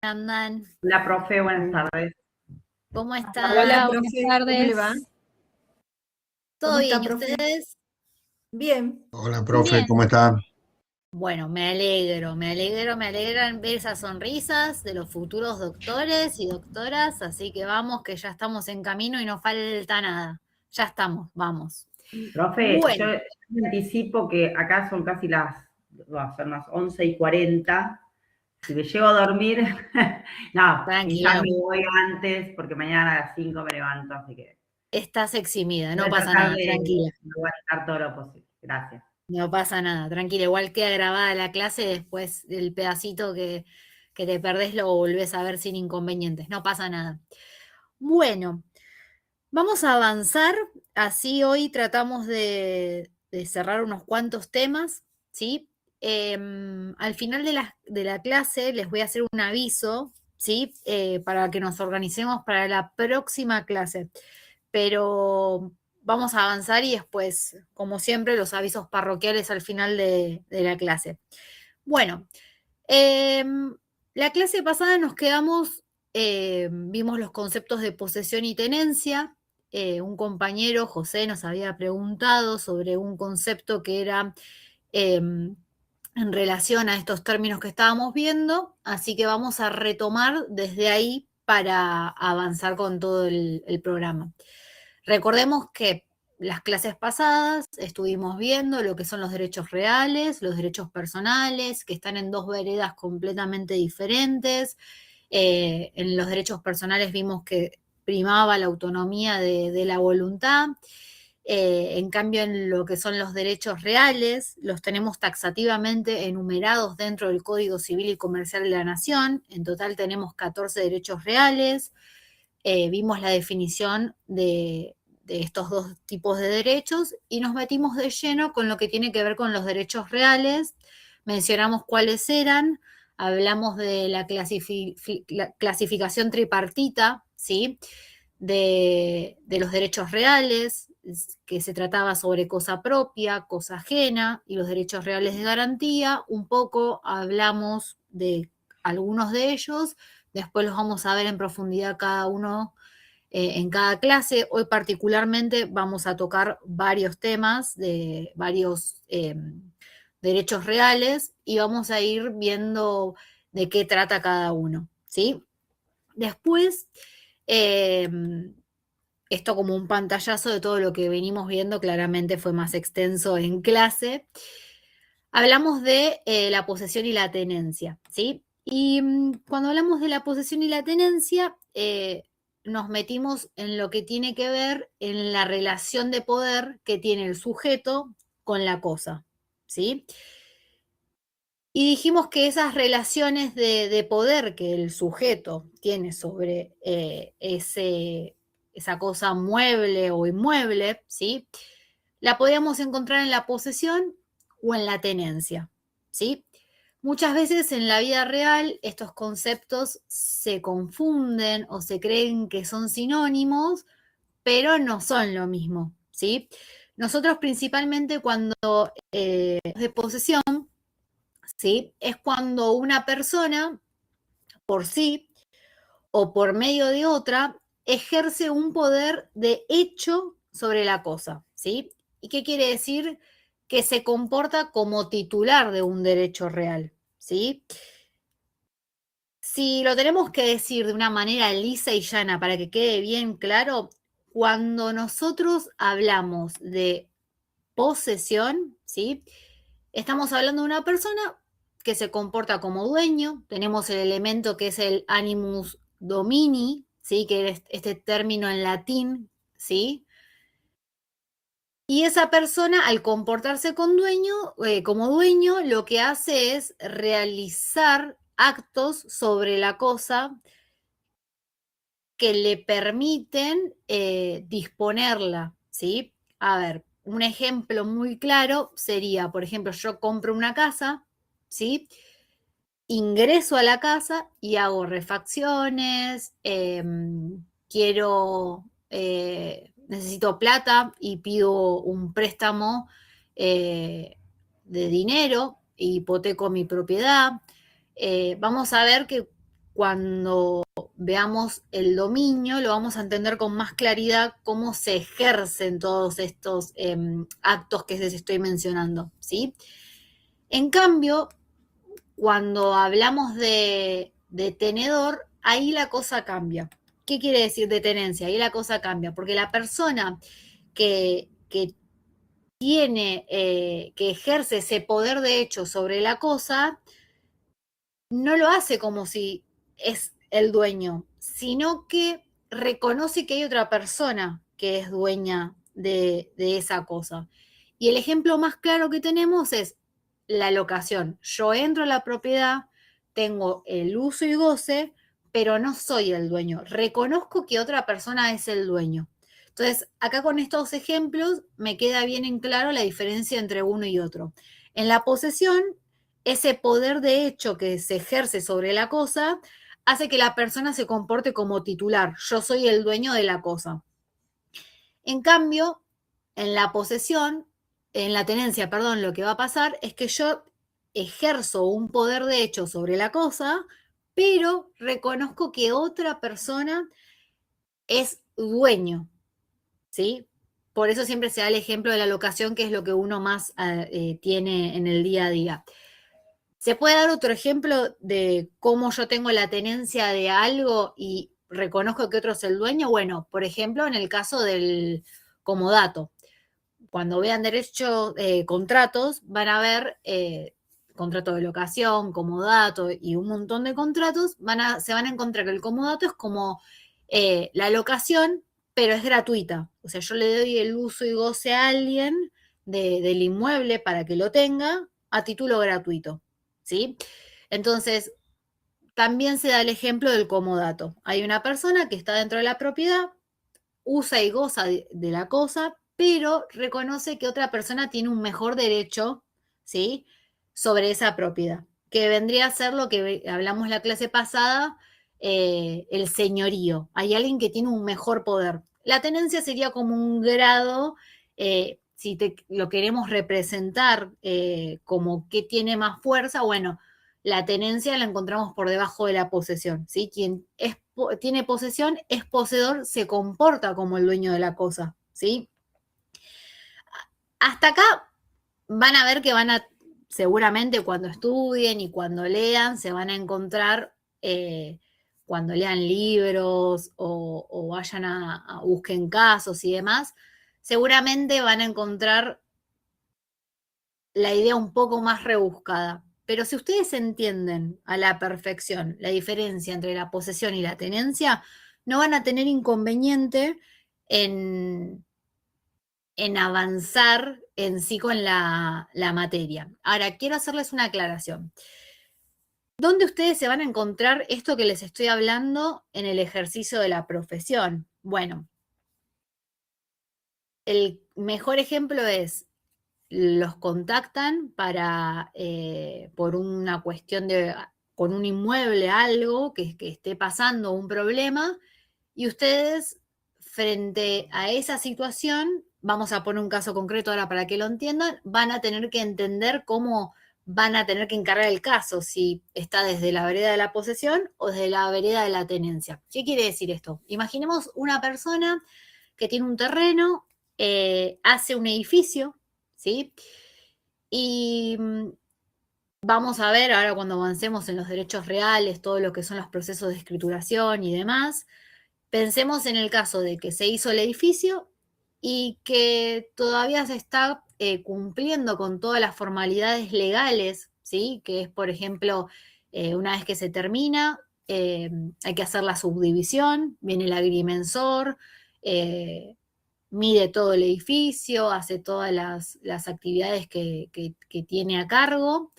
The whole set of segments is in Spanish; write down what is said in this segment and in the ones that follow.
andan? Hola, profe, buenas tardes. ¿Cómo están? Hola, Buenas profe, tardes. ¿cómo le va? ¿Todo ¿Cómo está, bien? ¿Y profe? ustedes? Bien. Hola, profe, Bien. ¿cómo está? Bueno, me alegran ver esas sonrisas de los futuros doctores y doctoras, así que vamos, que ya estamos en camino y no falta nada. Ya estamos, vamos. Profe, yo Bueno, me anticipo que acá son casi va a ser unas 11:40. Si me llego a dormir, no, quizás tranquilo, me voy antes, porque mañana a las 5 me levanto, así que estás eximida, voy no a pasa tratar nada, de tranquila. aguantar todo lo posible. Gracias. No pasa nada, tranquila. Igual queda grabada la clase, después del pedacito que te perdés lo volvés a ver sin inconvenientes, no pasa nada. Bueno. Vamos a avanzar, así hoy tratamos de cerrar unos cuantos temas, ¿sí? Al final de la clase les voy a hacer un aviso, ¿sí? Para que nos organicemos para la próxima clase. Pero vamos a avanzar y después, como siempre, los avisos parroquiales al final de la clase. Bueno, la clase pasada nos quedamos, vimos los conceptos de posesión y tenencia. Un compañero, José, nos había preguntado sobre un concepto que era en relación a estos términos que estábamos viendo, así que vamos a retomar desde ahí para avanzar con todo el programa. Recordemos que las clases pasadas estuvimos viendo lo que son los derechos reales, los derechos personales, que están en dos veredas completamente diferentes. En los derechos personales vimos que primaba la autonomía de la voluntad. En cambio, en lo que son los derechos reales, los tenemos taxativamente enumerados dentro del Código Civil y Comercial de la Nación. En total tenemos 14 derechos reales. Vimos la definición de estos dos tipos de derechos y nos metimos de lleno con lo que tiene que ver con los derechos reales. Mencionamos cuáles eran, hablamos de la clasificación tripartita, ¿sí? De los derechos reales, que se trataba sobre cosa propia, cosa ajena, y los derechos reales de garantía. Un poco hablamos de algunos de ellos, después los vamos a ver en profundidad cada uno en cada clase. Hoy particularmente vamos a tocar varios temas de varios derechos reales y vamos a ir viendo de qué trata cada uno, ¿sí? Después, eh, esto como un pantallazo de todo lo que venimos viendo, claramente fue más extenso en clase. Hablamos de la posesión y la tenencia, ¿sí? Y cuando hablamos de la posesión y la tenencia, nos metimos en lo que tiene que ver en la relación de poder que tiene el sujeto con la cosa, ¿sí? Y dijimos que esas relaciones de poder que el sujeto tiene sobre esa cosa mueble o inmueble, ¿sí? La podíamos encontrar en la posesión o en la tenencia, ¿sí? Muchas veces en la vida real estos conceptos se confunden o se creen que son sinónimos, pero no son lo mismo, ¿sí? Nosotros principalmente cuando de posesión, ¿sí? Es cuando una persona por sí o por medio de otra ejerce un poder de hecho sobre la cosa, ¿sí? ¿Y qué quiere decir? Que se comporta como titular de un derecho real, ¿sí? Si lo tenemos que decir de una manera lisa y llana para que quede bien claro, cuando nosotros hablamos de posesión, ¿sí? Estamos hablando de una persona que se comporta como dueño, tenemos el elemento que es el animus domini, ¿sí? Que es este término en latín, ¿sí? Y esa persona, al comportarse como dueño, lo que hace es realizar actos sobre la cosa que le permiten disponerla, ¿sí? A ver, un ejemplo muy claro sería, por ejemplo, yo compro una casa, ¿sí? Ingreso a la casa y hago refacciones, necesito plata y pido un préstamo de dinero, hipoteco mi propiedad. Vamos a ver que cuando veamos el dominio, lo vamos a entender con más claridad cómo se ejercen todos estos actos que les estoy mencionando, ¿sí? En cambio, cuando hablamos de tenedor, ahí la cosa cambia. ¿Qué quiere decir de tenencia? Ahí la cosa cambia, porque la persona que tiene, que ejerce ese poder de hecho sobre la cosa, no lo hace como si es el dueño, sino que reconoce que hay otra persona que es dueña de esa cosa. Y el ejemplo más claro que tenemos es la locación. Yo entro a la propiedad, tengo el uso y goce, pero no soy el dueño. Reconozco que otra persona es el dueño. Entonces, acá con estos ejemplos me queda bien en claro la diferencia entre uno y otro. En la posesión, ese poder de hecho que se ejerce sobre la cosa hace que la persona se comporte como titular. Yo soy el dueño de la cosa. En cambio, en la posesión, en la tenencia, perdón, lo que va a pasar es que yo ejerzo un poder de hecho sobre la cosa, pero reconozco que otra persona es dueño, ¿sí? Por eso siempre se da el ejemplo de la locación, que es lo que uno más tiene en el día a día. ¿Se puede dar otro ejemplo de cómo yo tengo la tenencia de algo y reconozco que otro es el dueño? Bueno, por ejemplo, en el caso del comodato. Cuando vean derechos, contratos, van a ver contrato de locación, comodato y un montón de contratos, se van a encontrar que el comodato es como la locación, pero es gratuita. O sea, yo le doy el uso y goce a alguien del inmueble para que lo tenga a título gratuito, ¿sí? Entonces, también se da el ejemplo del comodato. Hay una persona que está dentro de la propiedad, usa y goza de la cosa, pero reconoce que otra persona tiene un mejor derecho, ¿sí? Sobre esa propiedad, que vendría a ser lo que hablamos la clase pasada, el señorío. Hay alguien que tiene un mejor poder. La tenencia sería como un grado, si lo queremos representar como que tiene más fuerza, bueno, la tenencia la encontramos por debajo de la posesión, ¿sí? Quien tiene posesión es poseedor, se comporta como el dueño de la cosa, ¿sí? Hasta acá van a ver que seguramente cuando estudien y cuando lean, se van a encontrar, cuando lean libros o vayan a busquen casos y demás, seguramente van a encontrar la idea un poco más rebuscada. Pero si ustedes entienden a la perfección la diferencia entre la posesión y la tenencia, no van a tener inconveniente en avanzar en sí con la materia. Ahora, quiero hacerles una aclaración. ¿Dónde ustedes se van a encontrar esto que les estoy hablando en el ejercicio de la profesión? Bueno, el mejor ejemplo es los contactan por una cuestión con un inmueble, algo que esté pasando, un problema, y ustedes frente a esa situación, vamos a poner un caso concreto ahora para que lo entiendan, van a tener que entender cómo van a tener que encargar el caso, si está desde la vereda de la posesión o desde la vereda de la tenencia. ¿Qué quiere decir esto? Imaginemos una persona que tiene un terreno, hace un edificio, ¿sí? Y vamos a ver ahora cuando avancemos en los derechos reales, todo lo que son los procesos de escrituración y demás. Pensemos en el caso de que se hizo el edificio y que todavía se está cumpliendo con todas las formalidades legales, ¿sí? Que es, por ejemplo, una vez que se termina, hay que hacer la subdivisión, viene el agrimensor, mide todo el edificio, hace todas las actividades que tiene a cargo.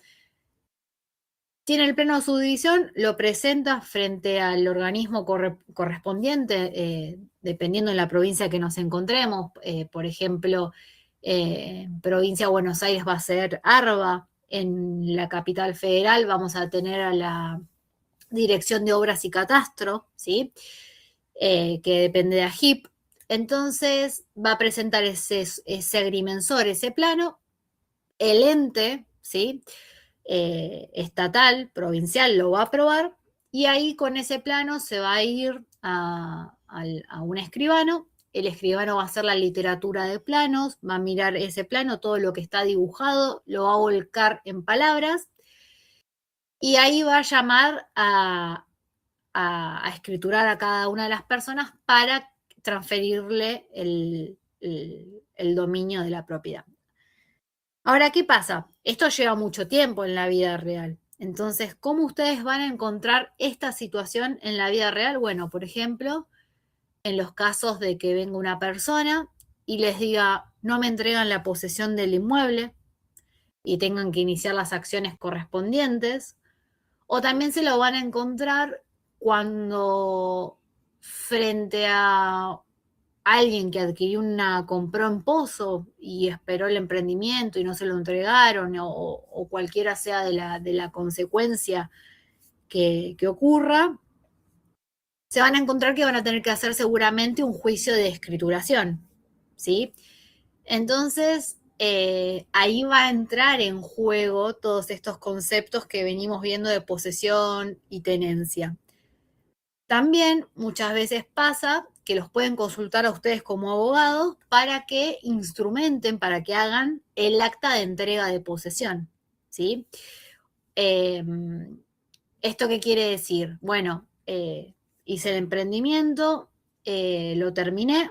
Tiene el pleno de subdivisión, lo presenta frente al organismo correspondiente, dependiendo de la provincia que nos encontremos. Por ejemplo, provincia de Buenos Aires va a ser ARBA, en la capital federal vamos a tener a la Dirección de Obras y Catastro, ¿sí? Que depende de AGIP. Entonces va a presentar ese agrimensor, ese plano, el ente, ¿sí? Estatal, provincial, lo va a aprobar Y ahí con ese plano se va a ir a un escribano. El escribano va a hacer la literatura de planos, va a mirar ese plano, todo lo que está dibujado, lo va a volcar en palabras y ahí va a llamar a escriturar a cada una de las personas para transferirle el dominio de la propiedad. Ahora, ¿qué pasa? Esto lleva mucho tiempo en la vida real. Entonces, ¿cómo ustedes van a encontrar esta situación en la vida real? Bueno, por ejemplo, en los casos de que venga una persona y les diga, no me entregan la posesión del inmueble y tengan que iniciar las acciones correspondientes, o también se lo van a encontrar cuando frente a alguien que compró en pozo y esperó el emprendimiento y no se lo entregaron, o cualquiera sea de la consecuencia que ocurra, se van a encontrar que van a tener que hacer seguramente un juicio de escrituración, ¿sí? Entonces, ahí va a entrar en juego todos estos conceptos que venimos viendo de posesión y tenencia. También muchas veces pasa que los pueden consultar a ustedes como abogados para que instrumenten, para que hagan el acta de entrega de posesión, ¿sí? ¿Esto qué quiere decir? Bueno, hice el emprendimiento, lo terminé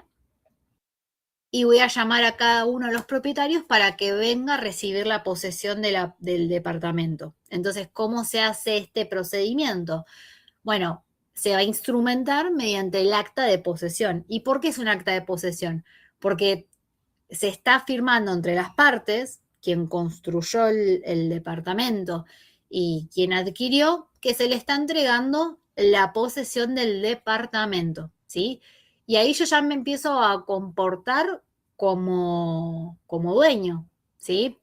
y voy a llamar a cada uno de los propietarios para que venga a recibir la posesión del departamento. Entonces, ¿cómo se hace este procedimiento? Bueno, se va a instrumentar mediante el acta de posesión. ¿Y por qué es un acta de posesión? Porque se está firmando entre las partes, quien construyó el departamento y quien adquirió, que se le está entregando la posesión del departamento, ¿sí? Y ahí yo ya me empiezo a comportar como dueño, ¿sí?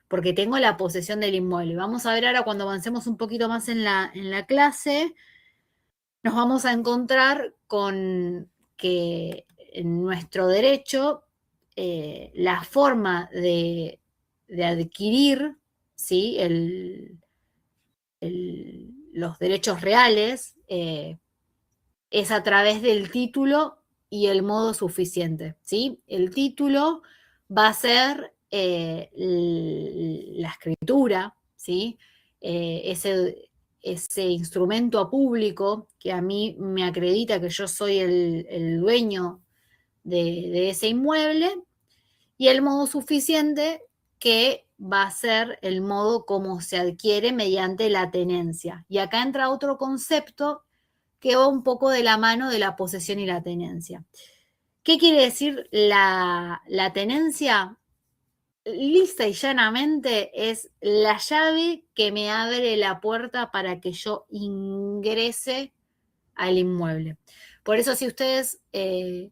Porque tengo la posesión del inmueble. Vamos a ver ahora cuando avancemos un poquito más en la clase, nos vamos a encontrar con que en nuestro derecho la forma de adquirir, ¿sí? Los derechos reales es a través del título y el modo suficiente, ¿sí? El título va a ser la escritura, ¿sí? Ese instrumento público que a mí me acredita que yo soy el dueño de ese inmueble, y el modo suficiente que va a ser el modo como se adquiere mediante la tenencia. Y acá entra otro concepto que va un poco de la mano de la posesión y la tenencia. ¿Qué quiere decir la tenencia? Lisa y llanamente es la llave que me abre la puerta para que yo ingrese al inmueble. Por eso si ustedes, el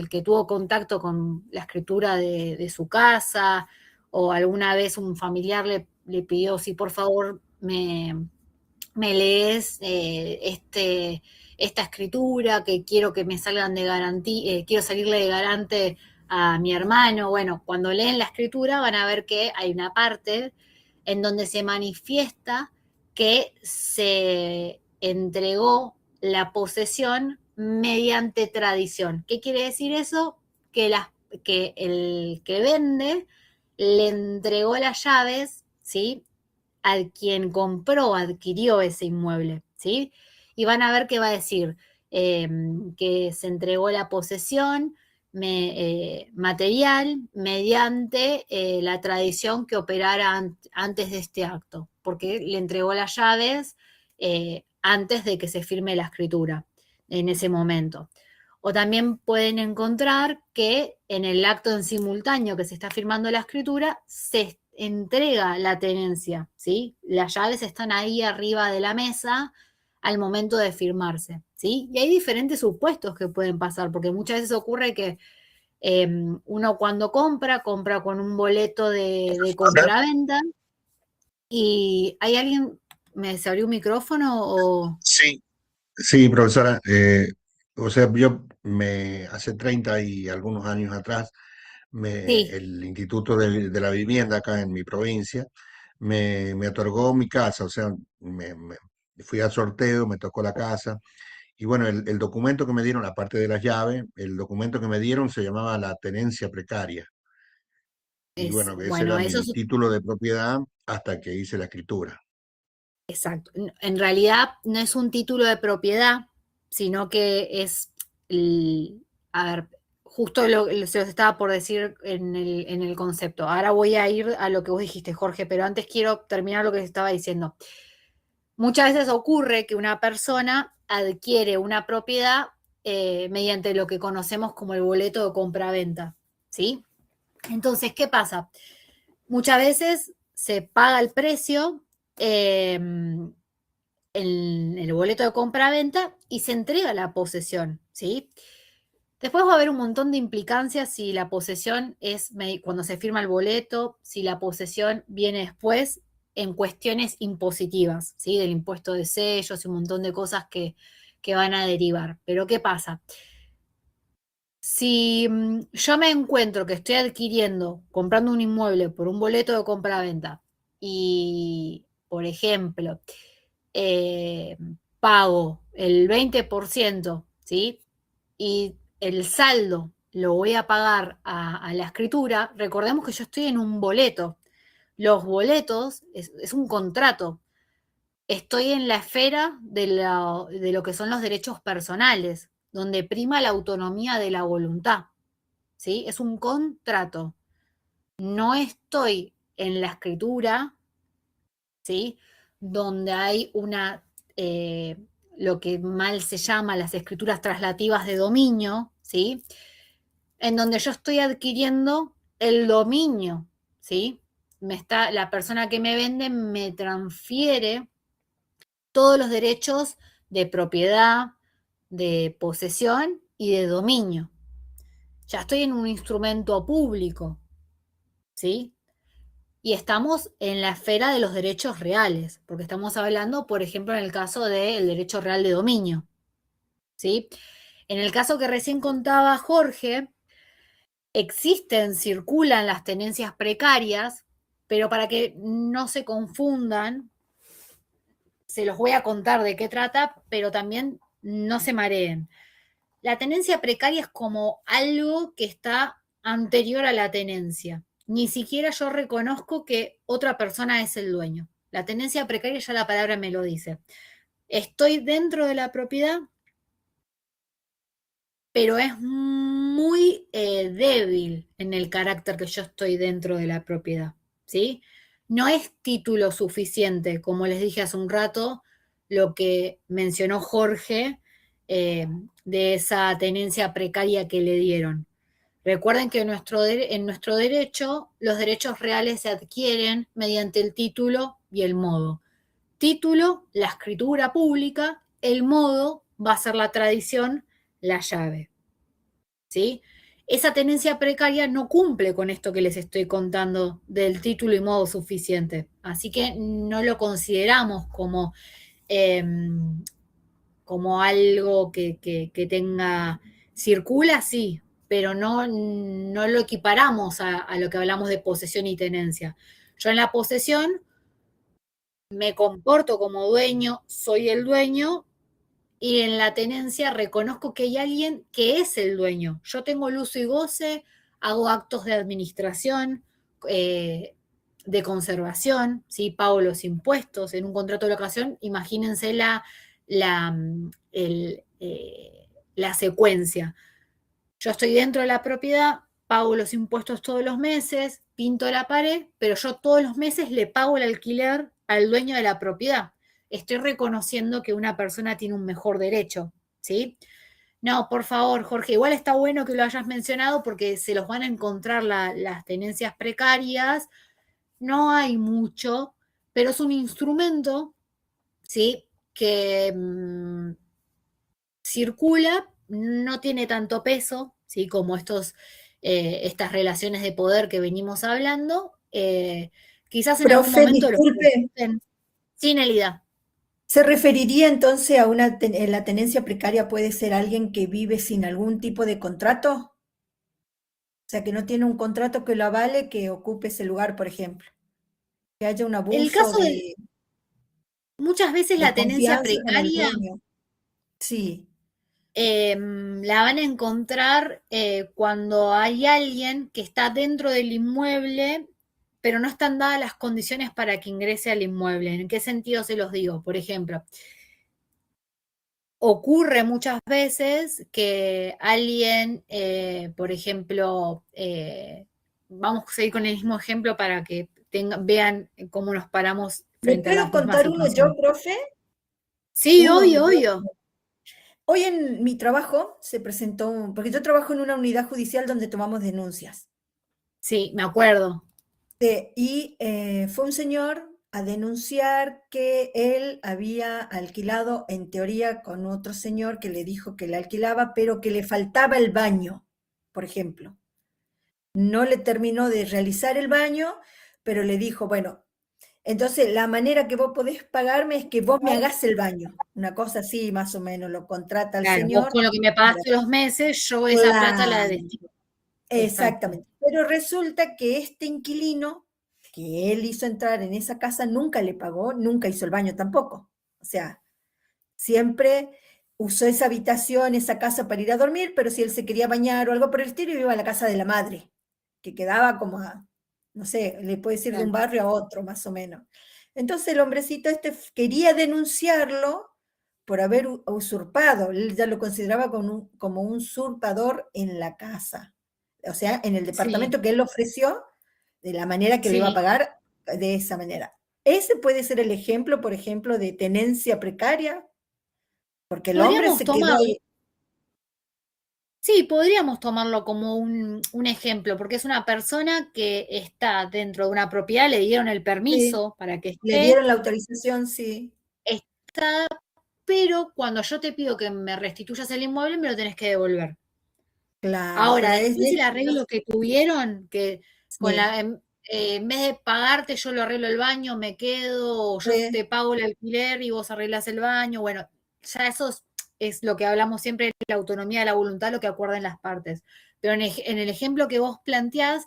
que tuvo contacto con la escritura de su casa o alguna vez un familiar le pidió, si por favor me lees esta escritura, que quiero que me salgan de garantía, quiero salirle de garante a mi hermano. Bueno, cuando leen la escritura van a ver que hay una parte en donde se manifiesta que se entregó la posesión mediante tradición. ¿Qué quiere decir eso? Que el que vende le entregó las llaves, ¿sí? A quien compró, adquirió ese inmueble, ¿sí? Y van a ver que va a decir que se entregó la posesión material mediante la tradición que operara antes de este acto, porque le entregó las llaves antes de que se firme la escritura en ese momento. O también pueden encontrar que en el acto en simultáneo que se está firmando la escritura, se entrega la tenencia, ¿sí? Las llaves están ahí arriba de la mesa al momento de firmarse, ¿sí? Y hay diferentes supuestos que pueden pasar, porque muchas veces ocurre que uno cuando compra con un boleto de compraventa y hay alguien, ¿se abrió un micrófono o...? Sí, sí, profesora. O sea, hace 30 y algunos años atrás, Sí, el Instituto de la Vivienda acá en mi provincia me otorgó mi casa, o sea, fui al sorteo, me tocó la casa. Y bueno, el documento que me dieron, aparte de las llaves, el documento que me dieron se llamaba la tenencia precaria. Y bueno, ese Bueno, era eso mi es título de propiedad hasta que hice la escritura. exacto. En realidad no es un título de propiedad, sino que es, a ver, justo se los estaba por decir en el concepto. Ahora voy a ir a lo que vos dijiste, Jorge, pero antes quiero terminar lo que estaba diciendo. Muchas veces ocurre que una persona adquiere una propiedad mediante lo que conocemos como el boleto de compra-venta, ¿sí? Entonces, ¿qué pasa? Muchas veces se paga el precio en el boleto de compra-venta y se entrega la posesión, ¿sí? Después va a haber un montón de implicancias si la posesión es cuando se firma el boleto, si la posesión viene después en cuestiones impositivas, ¿sí? Del impuesto de sellos y un montón de cosas que van a derivar. Pero ¿qué pasa? Si yo me encuentro que estoy adquiriendo, comprando un inmueble por un boleto de compra-venta y, por ejemplo, eh, pago el 20%, ¿sí? Y el saldo lo voy a pagar a la escritura, recordemos que yo estoy en un boleto. Los boletos es un contrato. Estoy en la esfera de lo que son los derechos personales, donde prima la autonomía de la voluntad, ¿sí? Es un contrato. No estoy en la escritura, ¿sí? Donde hay eh, lo que mal se llama las escrituras traslativas de dominio, ¿sí? En donde yo estoy adquiriendo el dominio, ¿sí? La persona que me vende me transfiere todos los derechos de propiedad, de posesión y de dominio. Ya estoy en un instrumento público, ¿sí? Y estamos en la esfera de los derechos reales, porque estamos hablando, por ejemplo, en el caso del derecho real de dominio, ¿sí? En el caso que recién contaba Jorge, circulan las tenencias precarias, pero para que no se confundan, se los voy a contar de qué trata, pero también no se mareen. La tenencia precaria es como algo que está anterior a la tenencia. Ni siquiera yo reconozco que otra persona es el dueño. La tenencia precaria ya la palabra me lo dice. Estoy dentro de la propiedad, pero es muy débil en el carácter que yo estoy dentro de la propiedad, ¿sí? No es título suficiente, como les dije hace un rato, lo que mencionó Jorge de esa tenencia precaria que le dieron. Recuerden que en nuestro derecho, los derechos reales se adquieren mediante el título y el modo. Título, la escritura pública, el modo va a ser la tradición, la llave. ¿Sí? Esa tenencia precaria no cumple con esto que les estoy contando del título y modo suficiente. Así que no lo consideramos eh, como algo que tenga, circula, sí, pero no lo equiparamos a lo que hablamos de posesión y tenencia. Yo en la posesión me comporto como dueño, soy el dueño, y en la tenencia reconozco que hay alguien que es el dueño. Yo tengo el uso y goce, hago actos de administración, eh, de conservación, ¿sí? Pago los impuestos en un contrato de locación. Imagínense la, la secuencia. Yo estoy dentro de la propiedad, pago los impuestos todos los meses, pinto la pared, pero yo todos los meses le pago el alquiler al dueño de la propiedad. Estoy reconociendo que una persona tiene un mejor derecho, ¿sí? No, por favor, Jorge, igual está bueno que lo hayas mencionado porque se los van a encontrar las tenencias precarias. No hay mucho, pero es un instrumento, ¿sí? Que circula, no tiene tanto peso, ¿sí? Como estas relaciones de poder que venimos hablando. Quizás en algún Profe, momento lo disculpe, usen sin Elida. ¿se referiría entonces a la tenencia precaria puede ser alguien que vive sin algún tipo de contrato? O sea, que no tiene un contrato que lo avale, que ocupe ese lugar, por ejemplo. Que haya un El abuso caso de, de... muchas veces de la tenencia confianza con el precaria dueño. Sí, la van a encontrar cuando hay alguien que está dentro del inmueble, pero no están dadas las condiciones para que ingrese al inmueble. ¿En qué sentido se los digo? Por ejemplo, ocurre muchas veces que alguien, por ejemplo, vamos a seguir con el mismo ejemplo para que vean cómo nos paramos ¿me frente a puedo las mismas contar uno yo, situaciones. profe? Sí, Uno obvio, yo. obvio. Hoy en mi trabajo se presentó, porque yo trabajo en una unidad judicial donde tomamos denuncias. Sí, me acuerdo. Y fue un señor a denunciar que él había alquilado, en teoría, con otro señor que le dijo que le alquilaba, pero que le faltaba el baño, por ejemplo. No le terminó de realizar el baño, pero le dijo, bueno, entonces la manera que vos podés pagarme es que vos me hagas el baño. Una cosa así, más o menos, lo contrata el Claro, vos señor. con lo que me pagaste los meses, yo esa plata la Claro, destino. Exacto. exactamente. Pero resulta que este inquilino que él hizo entrar en esa casa nunca le pagó, nunca hizo el baño tampoco. O sea, siempre usó esa habitación, esa casa para ir a dormir, pero si él se quería bañar o algo por el estilo, iba a la casa de la madre, que quedaba como a, no sé, le puede decir de un Claro. barrio a otro, más o menos. Entonces el hombrecito este quería denunciarlo por haber usurpado, él ya lo consideraba como un usurpador en la casa, o sea, en el Sí, departamento que él ofreció, de la manera que le iba a sí. pagar, de esa manera. Ese puede ser el ejemplo, por ejemplo, de tenencia precaria, porque el hombre Podríamos se quedó tomar, ahí. sí, podríamos tomarlo como un ejemplo, porque es una persona que está dentro de una propiedad, le dieron el Sí, permiso para que le esté, dieron la autorización, sí, está, pero cuando yo te pido que me restituyas el inmueble, me lo tenés que devolver. claro, Ahora, pero es después el de, arreglo que tuvieron, que con sí, en vez de pagarte, yo lo arreglo el baño, me quedo, o yo sí, te pago el alquiler y vos arreglas el baño, bueno, ya eso es lo que hablamos siempre, la autonomía de la voluntad, lo que acuerdan las partes. Pero en el ejemplo que vos planteás,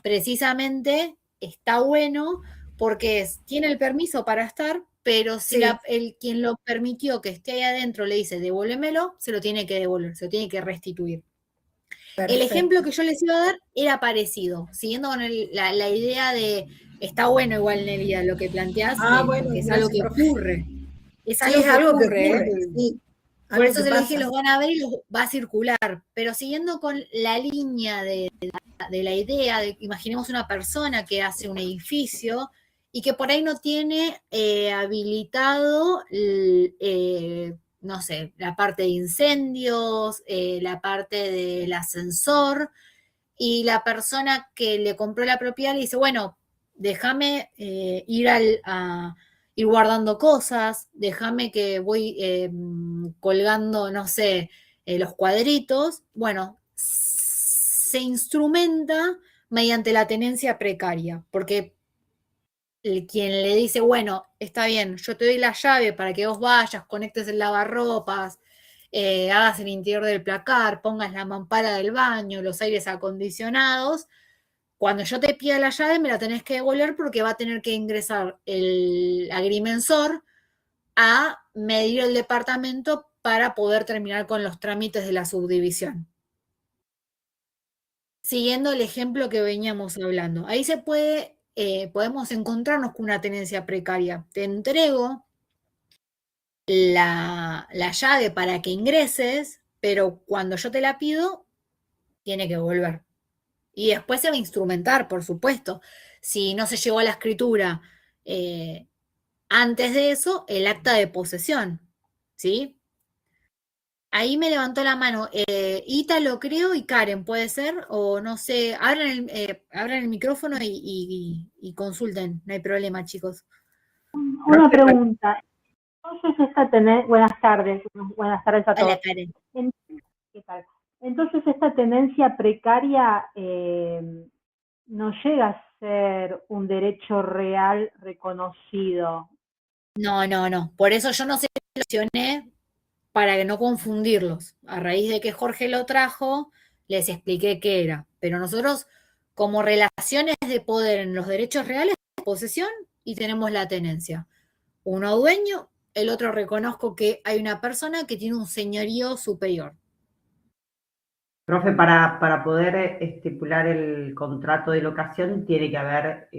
precisamente está bueno porque tiene el permiso para estar, pero si sí, quien lo permitió que esté ahí adentro le dice devuélvemelo, se lo tiene que devolver, se lo tiene que restituir. El ejemplo perfecto. que yo les iba a dar era parecido, siguiendo con la idea de, está bueno igual, Nelia, lo que planteás, Ah, bueno, porque es algo gracias, que profe. ocurre, es Sí, algo es que algo que ocurre, ¿eh? ocurre, sí, Por algo eso que se lo dije, pasa. los van a ver y los va a circular, pero siguiendo con la línea de la idea de, imaginemos una persona que hace un edificio y que por ahí no tiene habilitado, no sé, la parte de incendios, la parte del ascensor, y la persona que le compró la propiedad le dice, bueno, déjame ir guardando cosas, déjame que voy colgando, no sé, los cuadritos. Bueno, se instrumenta mediante la tenencia precaria, porque quien le dice, bueno, está bien, yo te doy la llave para que vos vayas, conectes el lavarropas, hagas el interior del placar, pongas la mampara del baño, los aires acondicionados. Cuando yo te pida la llave, me la tenés que devolver porque va a tener que ingresar el agrimensor a medir el departamento para poder terminar con los trámites de la subdivisión. Siguiendo el ejemplo que veníamos hablando, ahí podemos encontrarnos con una tenencia precaria. Te entrego la llave para que ingreses, pero cuando yo te la pido, tiene que volver. Y después se va a instrumentar, por supuesto. Si no se llegó a la escritura antes de eso, el acta de posesión, ¿sí? Ahí me levantó la mano Ítalo, creo, y Karen, ¿puede ser? O no sé, abran el micrófono y consulten, no hay problema, chicos. Una pregunta. Entonces buenas tardes a Hola, todos. Karen. ¿Qué tal? Entonces esta tenencia precaria no llega a ser un derecho real reconocido. No, no, no. Por eso yo no seleccioné para no confundirlos. A raíz de que Jorge lo trajo, les expliqué qué era. Pero nosotros, como relaciones de poder en los derechos reales, posesión y tenemos la tenencia. uno dueño, el otro reconozco que hay una persona que tiene un señorío superior. Profe, para poder estipular el contrato de locación tiene que haber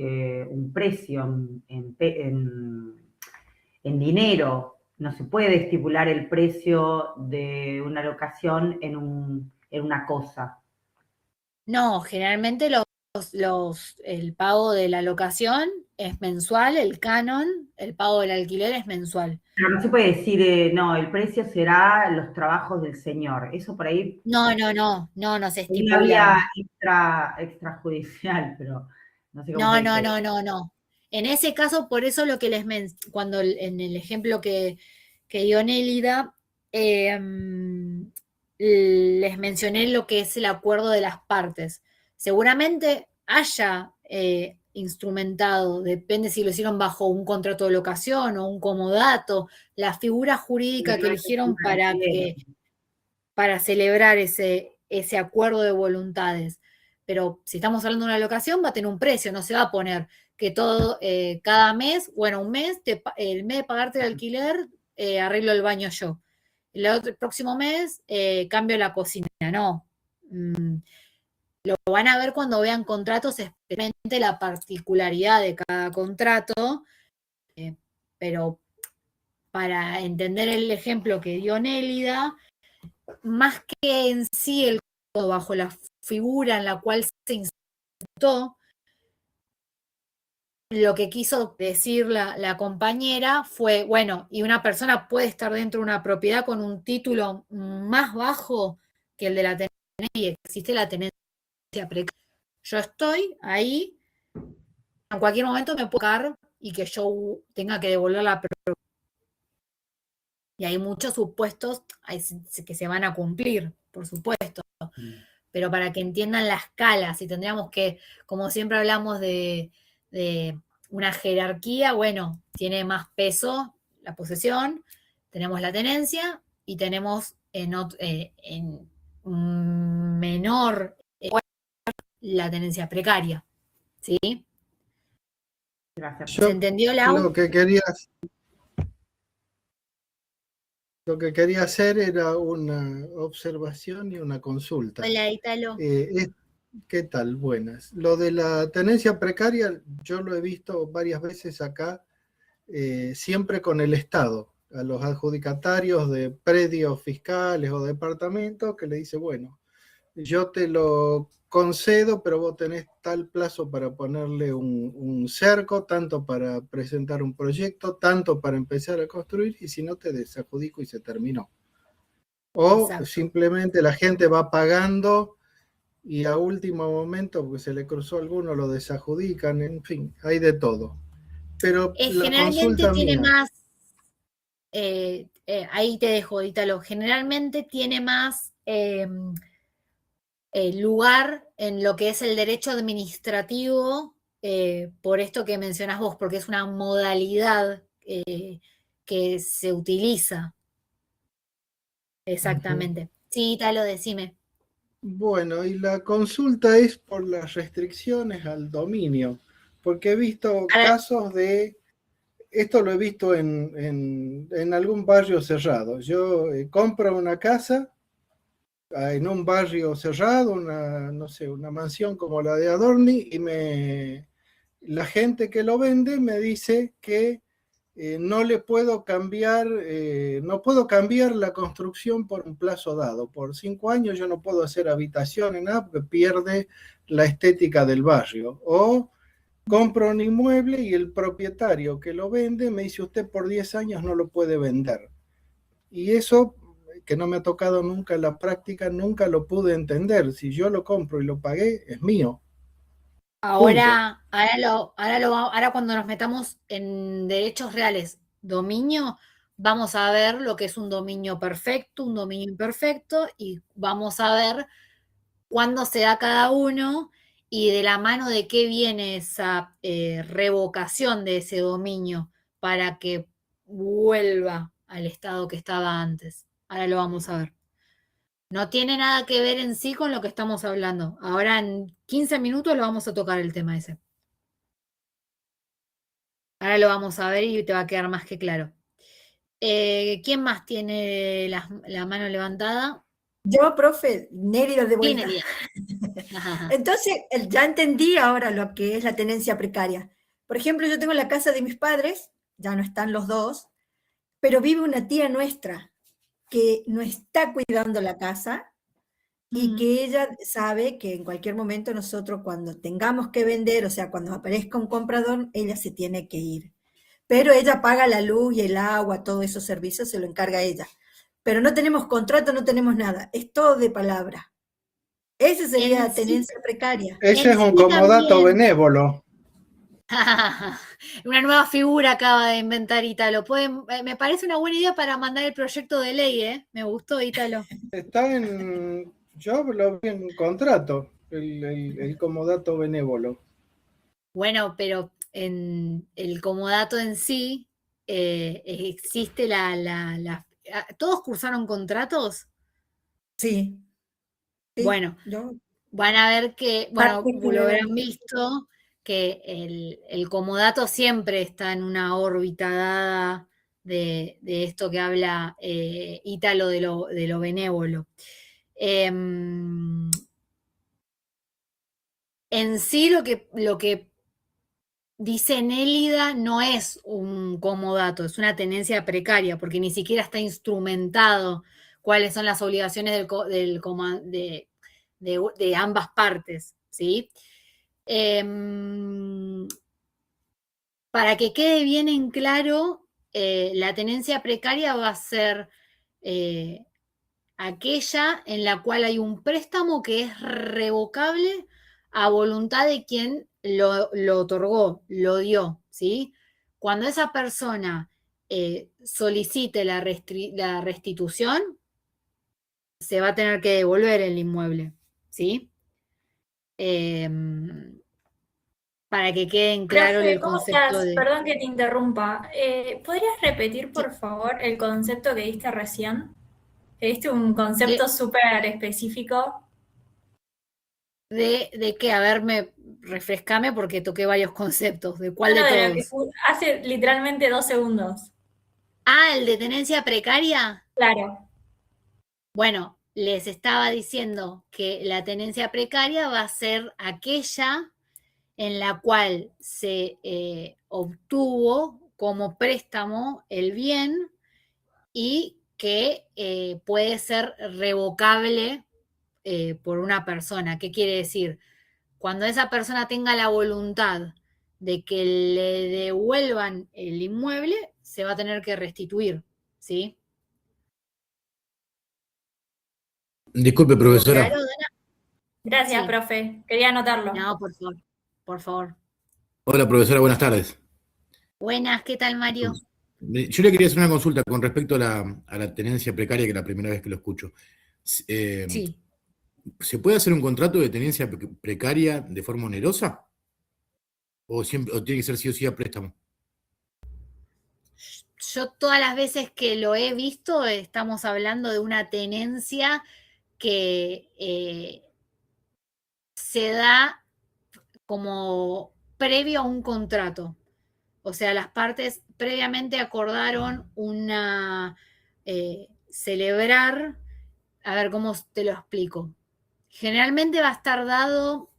un precio en dinero. No se puede estipular el precio de una locación en una cosa. No, generalmente el pago de la locación es mensual, el canon, el pago del alquiler es mensual. Pero no se puede decir, no, el precio será los trabajos del señor. Eso por ahí, No se una vía estipula. extrajudicial, pero no sé cómo se dice. No. En ese caso, por eso lo que en el ejemplo que dio Nélida, les mencioné lo que es el acuerdo de las partes. Seguramente haya instrumentado, depende si lo hicieron bajo un contrato de locación o un comodato, la figura jurídica que No es eligieron un alquiler. para celebrar ese acuerdo de voluntades. Pero si estamos hablando de una locación, va a tener un precio, no se va a poner que todo, cada mes, bueno, un mes, el mes de pagarte el alquiler, arreglo el baño yo. El próximo mes, cambio la cocina, no. Lo van a ver cuando vean contratos, especialmente la particularidad de cada contrato, pero para entender el ejemplo que dio Nélida, más que en sí el código bajo la figura en la cual se insertó, lo que quiso decir la compañera fue, bueno, y una persona puede estar dentro de una propiedad con un título más bajo que el de la tenencia y existe la tenencia precaria. Yo estoy ahí, en cualquier momento me puedo caer y que yo tenga que devolver la propiedad. Y hay muchos supuestos que se van a cumplir, por supuesto. Pero para que entiendan la escala, si tendríamos que, como siempre hablamos de una jerarquía, bueno, tiene más peso la posesión, tenemos la tenencia y tenemos en menor la tenencia precaria, ¿sí? Gracias. ¿Se entendió, Lau? Lo que quería hacer era una observación y una consulta. Hola, Ítalo. ¿Qué tal? Buenas. Lo de la tenencia precaria, yo lo he visto varias veces acá, siempre con el Estado, a los adjudicatarios de predios fiscales o departamentos, que le dice, bueno, yo te lo concedo, pero vos tenés tal plazo para ponerle un cerco, tanto para presentar un proyecto, tanto para empezar a construir, y si no te desadjudico y se terminó. O Exacto. simplemente la gente va pagando y a último momento, porque se le cruzó alguno, lo desadjudican, en fin, hay de todo. Pero la generalmente consulta tiene mía, más, ahí te dejo, Ítalo, generalmente tiene más lugar en lo que es el derecho administrativo, por esto que mencionás vos, porque es una modalidad que se utiliza. Exactamente. Sí, Ítalo, decime. bueno, y la consulta es por las restricciones al dominio, porque he visto casos de, esto lo he visto en algún barrio cerrado. Yo compro una casa en un barrio cerrado, no sé, una mansión como la de Adorni, y la gente que lo vende me dice que no le puedo cambiar, no puedo cambiar la construcción por un plazo dado. Por 5 años yo no puedo hacer habitaciones, nada, porque pierde la estética del barrio. O compro un inmueble y el propietario que lo vende me dice, usted por 10 años no lo puede vender. Y eso, que no me ha tocado nunca en la práctica, nunca lo pude entender. Si yo lo compro y lo pagué, es mío. Ahora cuando nos metamos en derechos reales, dominio, vamos a ver lo que es un dominio perfecto, un dominio imperfecto, y vamos a ver cuándo se da cada uno y de la mano de qué viene esa revocación de ese dominio para que vuelva al estado que estaba antes. Ahora lo vamos a ver. No tiene nada que ver en sí con lo que estamos hablando. Ahora en 15 minutos lo vamos a tocar el tema ese. Ahora lo vamos a ver y te va a quedar más que claro. ¿Quién más tiene la mano levantada? Yo, profe, Nérida de Sí, vuelta. Nelia. Ajá. Entonces, ya entendí ahora lo que es la tenencia precaria. Por ejemplo, yo tengo la casa de mis padres, ya no están los dos, pero vive una tía nuestra que no está cuidando la casa y que ella sabe que en cualquier momento nosotros cuando tengamos que vender, o sea, cuando aparezca un comprador, ella se tiene que ir. Pero ella paga la luz y el agua, todos esos servicios se lo encarga ella. Pero no tenemos contrato, no tenemos nada, es todo de palabra. Esa sería En sí, tenencia precaria. Ese es en un sí comodato también. benévolo. Una nueva figura acaba de inventar Ítalo. Me parece una buena idea para mandar el proyecto de ley, ¿eh? Me gustó, Ítalo. Está en, yo lo vi en contrato, el comodato benévolo. Bueno, pero en el comodato en sí existe ¿Todos cursaron contratos? Sí, sí, Bueno, yo van a ver que, bueno, como lo habrán particularmente. visto, que el comodato siempre está en una órbita dada de esto que habla Ítalo de lo benévolo. En sí lo que dice Nélida no es un comodato, es una tenencia precaria, porque ni siquiera está instrumentado cuáles son las obligaciones de ambas partes, ¿sí? Para que quede bien en claro, la tenencia precaria va a ser aquella en la cual hay un préstamo que es revocable a voluntad de quien lo otorgó, lo dio, ¿sí? Cuando esa persona solicite la restitución, se va a tener que devolver el inmueble, ¿sí? Para que quede en claro Profe, el ¿cómo concepto estás? de... Perdón que te interrumpa. ¿Podrías repetir, Sí, por favor, el concepto que diste recién? Que diste un de, concepto súper específico. de que, a ver, refrescame porque toqué varios conceptos. ¿De cuál No, no, de de lo que todos? hace literalmente 2 segundos. Ah, el de tenencia precaria. Claro. Bueno, les estaba diciendo que la tenencia precaria va a ser aquella en la cual se obtuvo como préstamo el bien y que puede ser revocable por una persona. ¿Qué quiere decir? Cuando esa persona tenga la voluntad de que le devuelvan el inmueble, se va a tener que restituir, ¿sí? Disculpe, ¿Quedó profesora. claro, Dana? Gracias, Sí. profe. Quería anotarlo. No, por favor, por favor. Hola, profesora, buenas tardes. Buenas, ¿qué tal, Mario? Yo le quería hacer una consulta con respecto a la tenencia precaria, que es la primera vez que lo escucho. Sí. ¿Se puede hacer un contrato de tenencia precaria de forma onerosa? ¿O tiene que ser sí o sí a préstamo? Yo todas las veces que lo he visto, estamos hablando de una tenencia que se da como previo a un contrato. O sea, las partes previamente acordaron celebrar, a ver cómo te lo explico. Generalmente va a estar dado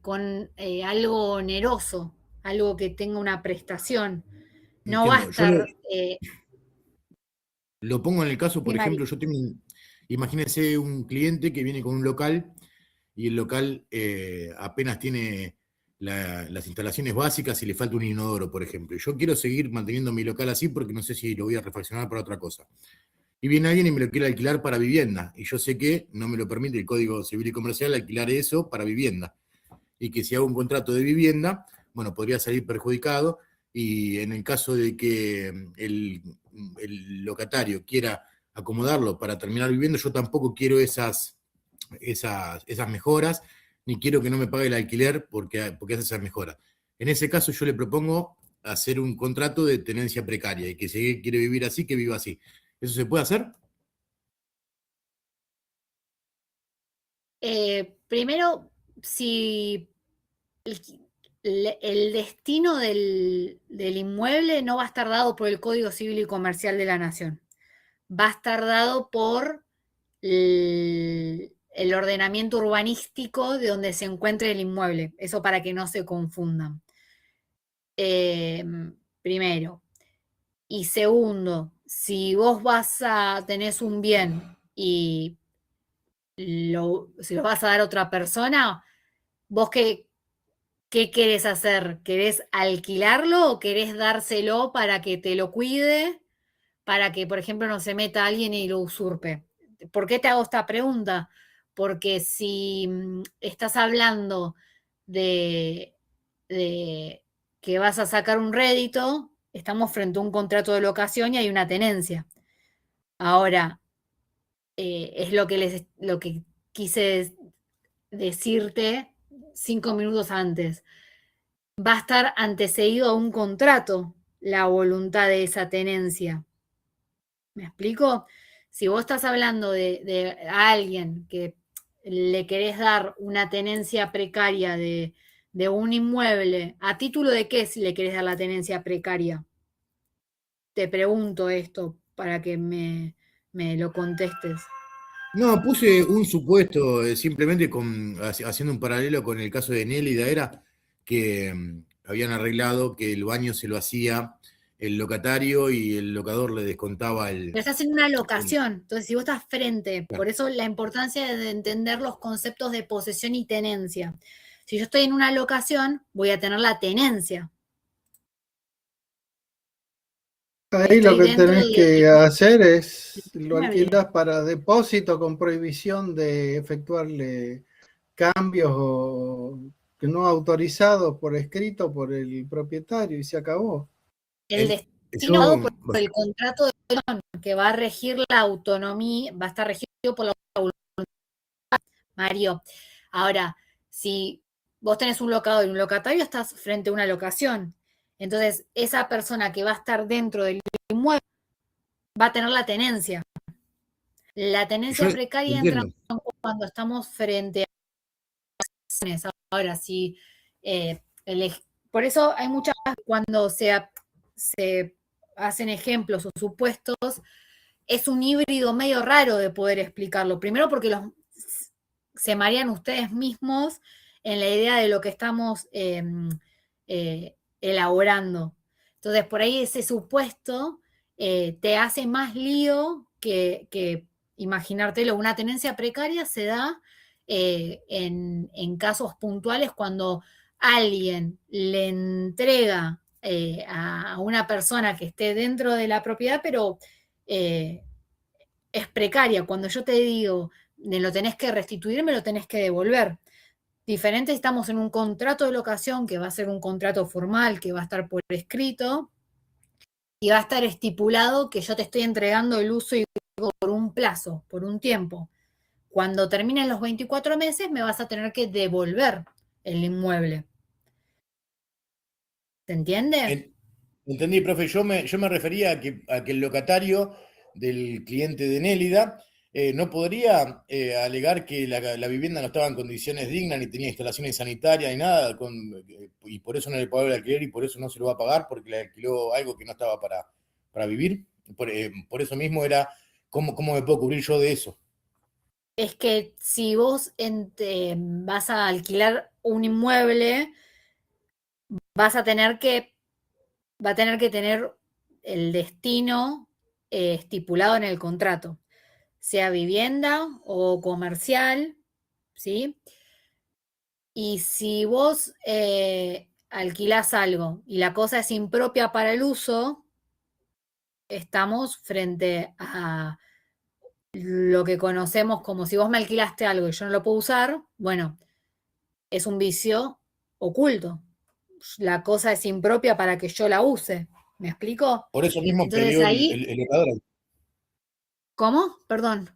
con algo oneroso, algo que tenga una prestación. No va a Entiendo. estar... Lo pongo en el caso, por Dime, Ari. ejemplo, imagínese un cliente que viene con un local y el local apenas tiene las instalaciones básicas y le falta un inodoro, por ejemplo. Yo quiero seguir manteniendo mi local así porque no sé si lo voy a refaccionar para otra cosa. Y viene alguien y me lo quiere alquilar para vivienda. Y yo sé que no me lo permite el Código Civil y Comercial alquilar eso para vivienda. Y que si hago un contrato de vivienda, bueno, podría salir perjudicado. Y en el caso de que el locatario quiera acomodarlo para terminar viviendo, yo tampoco quiero esas mejoras, ni quiero que no me pague el alquiler porque hace esas mejoras. En ese caso yo le propongo hacer un contrato de tenencia precaria y que si quiere vivir así, que viva así. ¿Eso se puede hacer? Primero, si el destino del inmueble no va a estar dado por el Código Civil y Comercial de la Nación. Va a estar dado por el ordenamiento urbanístico de donde se encuentre el inmueble. Eso para que no se confundan. Primero. Y segundo, si vos tenés un bien y si lo vas a dar a otra persona, vos qué querés hacer? ¿Querés alquilarlo o querés dárselo para que te lo cuide? Para que, por ejemplo, no se meta alguien y lo usurpe. ¿Por qué te hago esta pregunta? Porque si estás hablando de que vas a sacar un rédito, estamos frente a un contrato de locación y hay una tenencia. Ahora, es lo que quise decirte 5 minutos antes. Va a estar antecedido a un contrato la voluntad de esa tenencia. ¿Me explico? Si vos estás hablando de alguien que le querés dar una tenencia precaria de un inmueble, ¿a título de qué si le querés dar la tenencia precaria? Te pregunto esto para que me lo contestes. No, puse un supuesto, simplemente haciendo un paralelo con el caso de Nélida, era que habían arreglado que el baño se lo hacía el locatario y el locador le descontaba Pero estás en una locación, entonces si vos estás frente, por eso la importancia de entender los conceptos de posesión y tenencia. Si yo estoy en una locación, voy a tener la tenencia. Ahí lo que tenés que hacer es, lo Muy alquilas para depósito con prohibición de efectuarle cambios o que no autorizados por escrito por el propietario y se acabó. El destino dado por el contrato de locación que va a regir la autonomía, va a estar regido por la voluntad, Mario. Ahora, si vos tenés un locador y un locatario, estás frente a una locación. Entonces, esa persona que va a estar dentro del inmueble va a tener la tenencia. La tenencia precaria entra cuando estamos frente a... Ahora, sí, por eso hay muchas, cuando se hacen ejemplos o supuestos, es un híbrido medio raro de poder explicarlo. Primero porque se marean ustedes mismos en la idea de lo que estamos elaborando. Entonces, por ahí ese supuesto te hace más lío que imaginártelo. Una tenencia precaria se da en casos puntuales cuando alguien le entrega a una persona que esté dentro de la propiedad, pero es precaria. Cuando yo te digo, me lo tenés que restituir, me lo tenés que devolver. Diferente, estamos en un contrato de locación que va a ser un contrato formal, que va a estar por escrito y va a estar estipulado que yo te estoy entregando el uso y por un plazo, por un tiempo. Cuando terminen los 24 meses me vas a tener que devolver el inmueble. ¿Se entiende? Entendí, profe. Yo me refería a que el locatario del cliente de Nélida no podría alegar que la vivienda no estaba en condiciones dignas, ni tenía instalaciones sanitarias, ni nada, y por eso no le pagó el alquiler y por eso no se lo va a pagar, porque le alquiló algo que no estaba para vivir. Por eso mismo era, ¿cómo me puedo cubrir yo de eso? Es que si vos vas a alquilar un inmueble, va a tener que tener el destino estipulado en el contrato, sea vivienda o comercial, ¿sí? Y si vos alquilás algo y la cosa es impropia para el uso, estamos frente a lo que conocemos como si vos me alquilaste algo y yo no lo puedo usar, bueno, es un vicio oculto. La cosa es impropia para que yo la use. ¿Me explico? Por eso mismo Entonces perdió ahí... el locador. ¿Cómo? Perdón.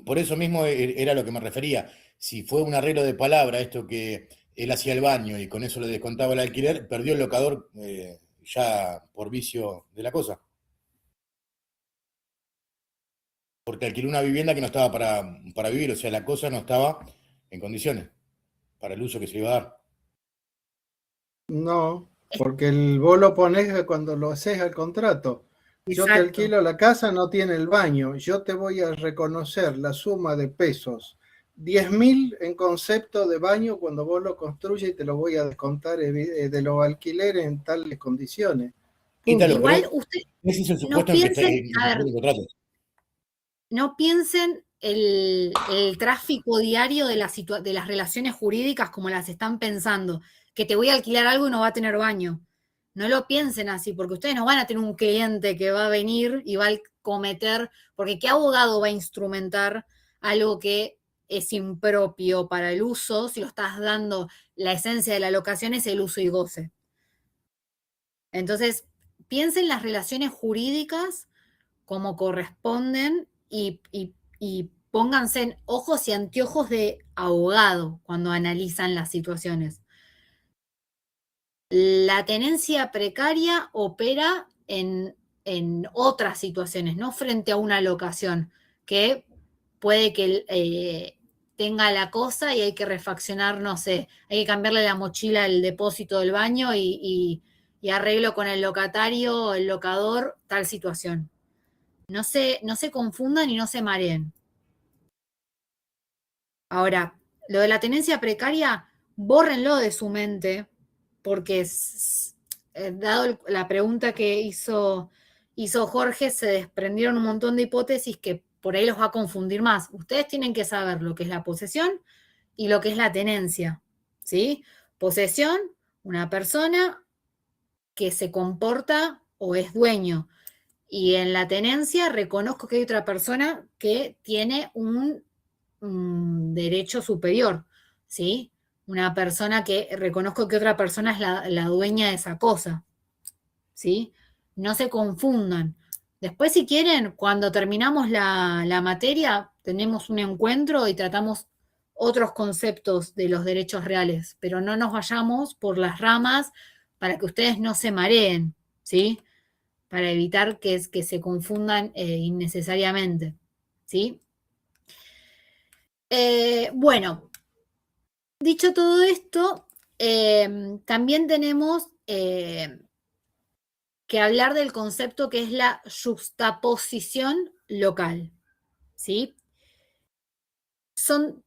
Por eso mismo era lo que me refería. Si fue un arreglo de palabra, esto que él hacía el baño y con eso le descontaba el alquiler, perdió el locador ya por vicio de la cosa. Porque alquiló una vivienda que no estaba para vivir, o sea, la cosa no estaba en condiciones para el uso que se iba a dar. No, porque vos lo pones cuando lo haces al contrato. Yo te Exacto. alquilo la casa, no tiene el baño. Yo te voy a reconocer la suma de pesos. 10.000 en concepto de baño cuando vos lo construyes y te lo voy a descontar de los alquileres en tales condiciones. Ítalo, Igual pero usted ese es el no supuesto en que está piensen, a ver, el contrato. no piensen el tráfico diario de de las relaciones jurídicas como las están pensando, que te voy a alquilar algo y no va a tener baño. No lo piensen así, porque ustedes no van a tener un cliente que va a venir y va a cometer, porque ¿qué abogado va a instrumentar algo que es impropio para el uso si lo estás dando? La esencia de la locación es el uso y goce. Entonces, piensen las relaciones jurídicas como corresponden y pónganse en ojos y anteojos de abogado cuando analizan las situaciones. La tenencia precaria opera en otras situaciones, no frente a una locación, que puede que tenga la cosa y hay que refaccionar, no sé, hay que cambiarle la mochila al depósito del baño y arreglo con el locatario, el locador, tal situación. No se confundan y no se mareen. Ahora, lo de la tenencia precaria, bórrenlo de su mente, porque dado la pregunta que hizo Jorge, se desprendieron un montón de hipótesis que por ahí los va a confundir más. Ustedes tienen que saber lo que es la posesión y lo que es la tenencia, ¿sí? Posesión, una persona que se comporta o es dueño. Y en la tenencia reconozco que hay otra persona que tiene un derecho superior, ¿sí? Una persona que reconozco que otra persona es la dueña de esa cosa, ¿sí? No se confundan. Después, si quieren, cuando terminamos la materia, tenemos un encuentro y tratamos otros conceptos de los derechos reales, pero no nos vayamos por las ramas para que ustedes no se mareen, ¿sí? Para evitar que se confundan innecesariamente, ¿sí? Bueno, dicho todo esto, también tenemos que hablar del concepto que es la juxtaposición local, ¿sí? Son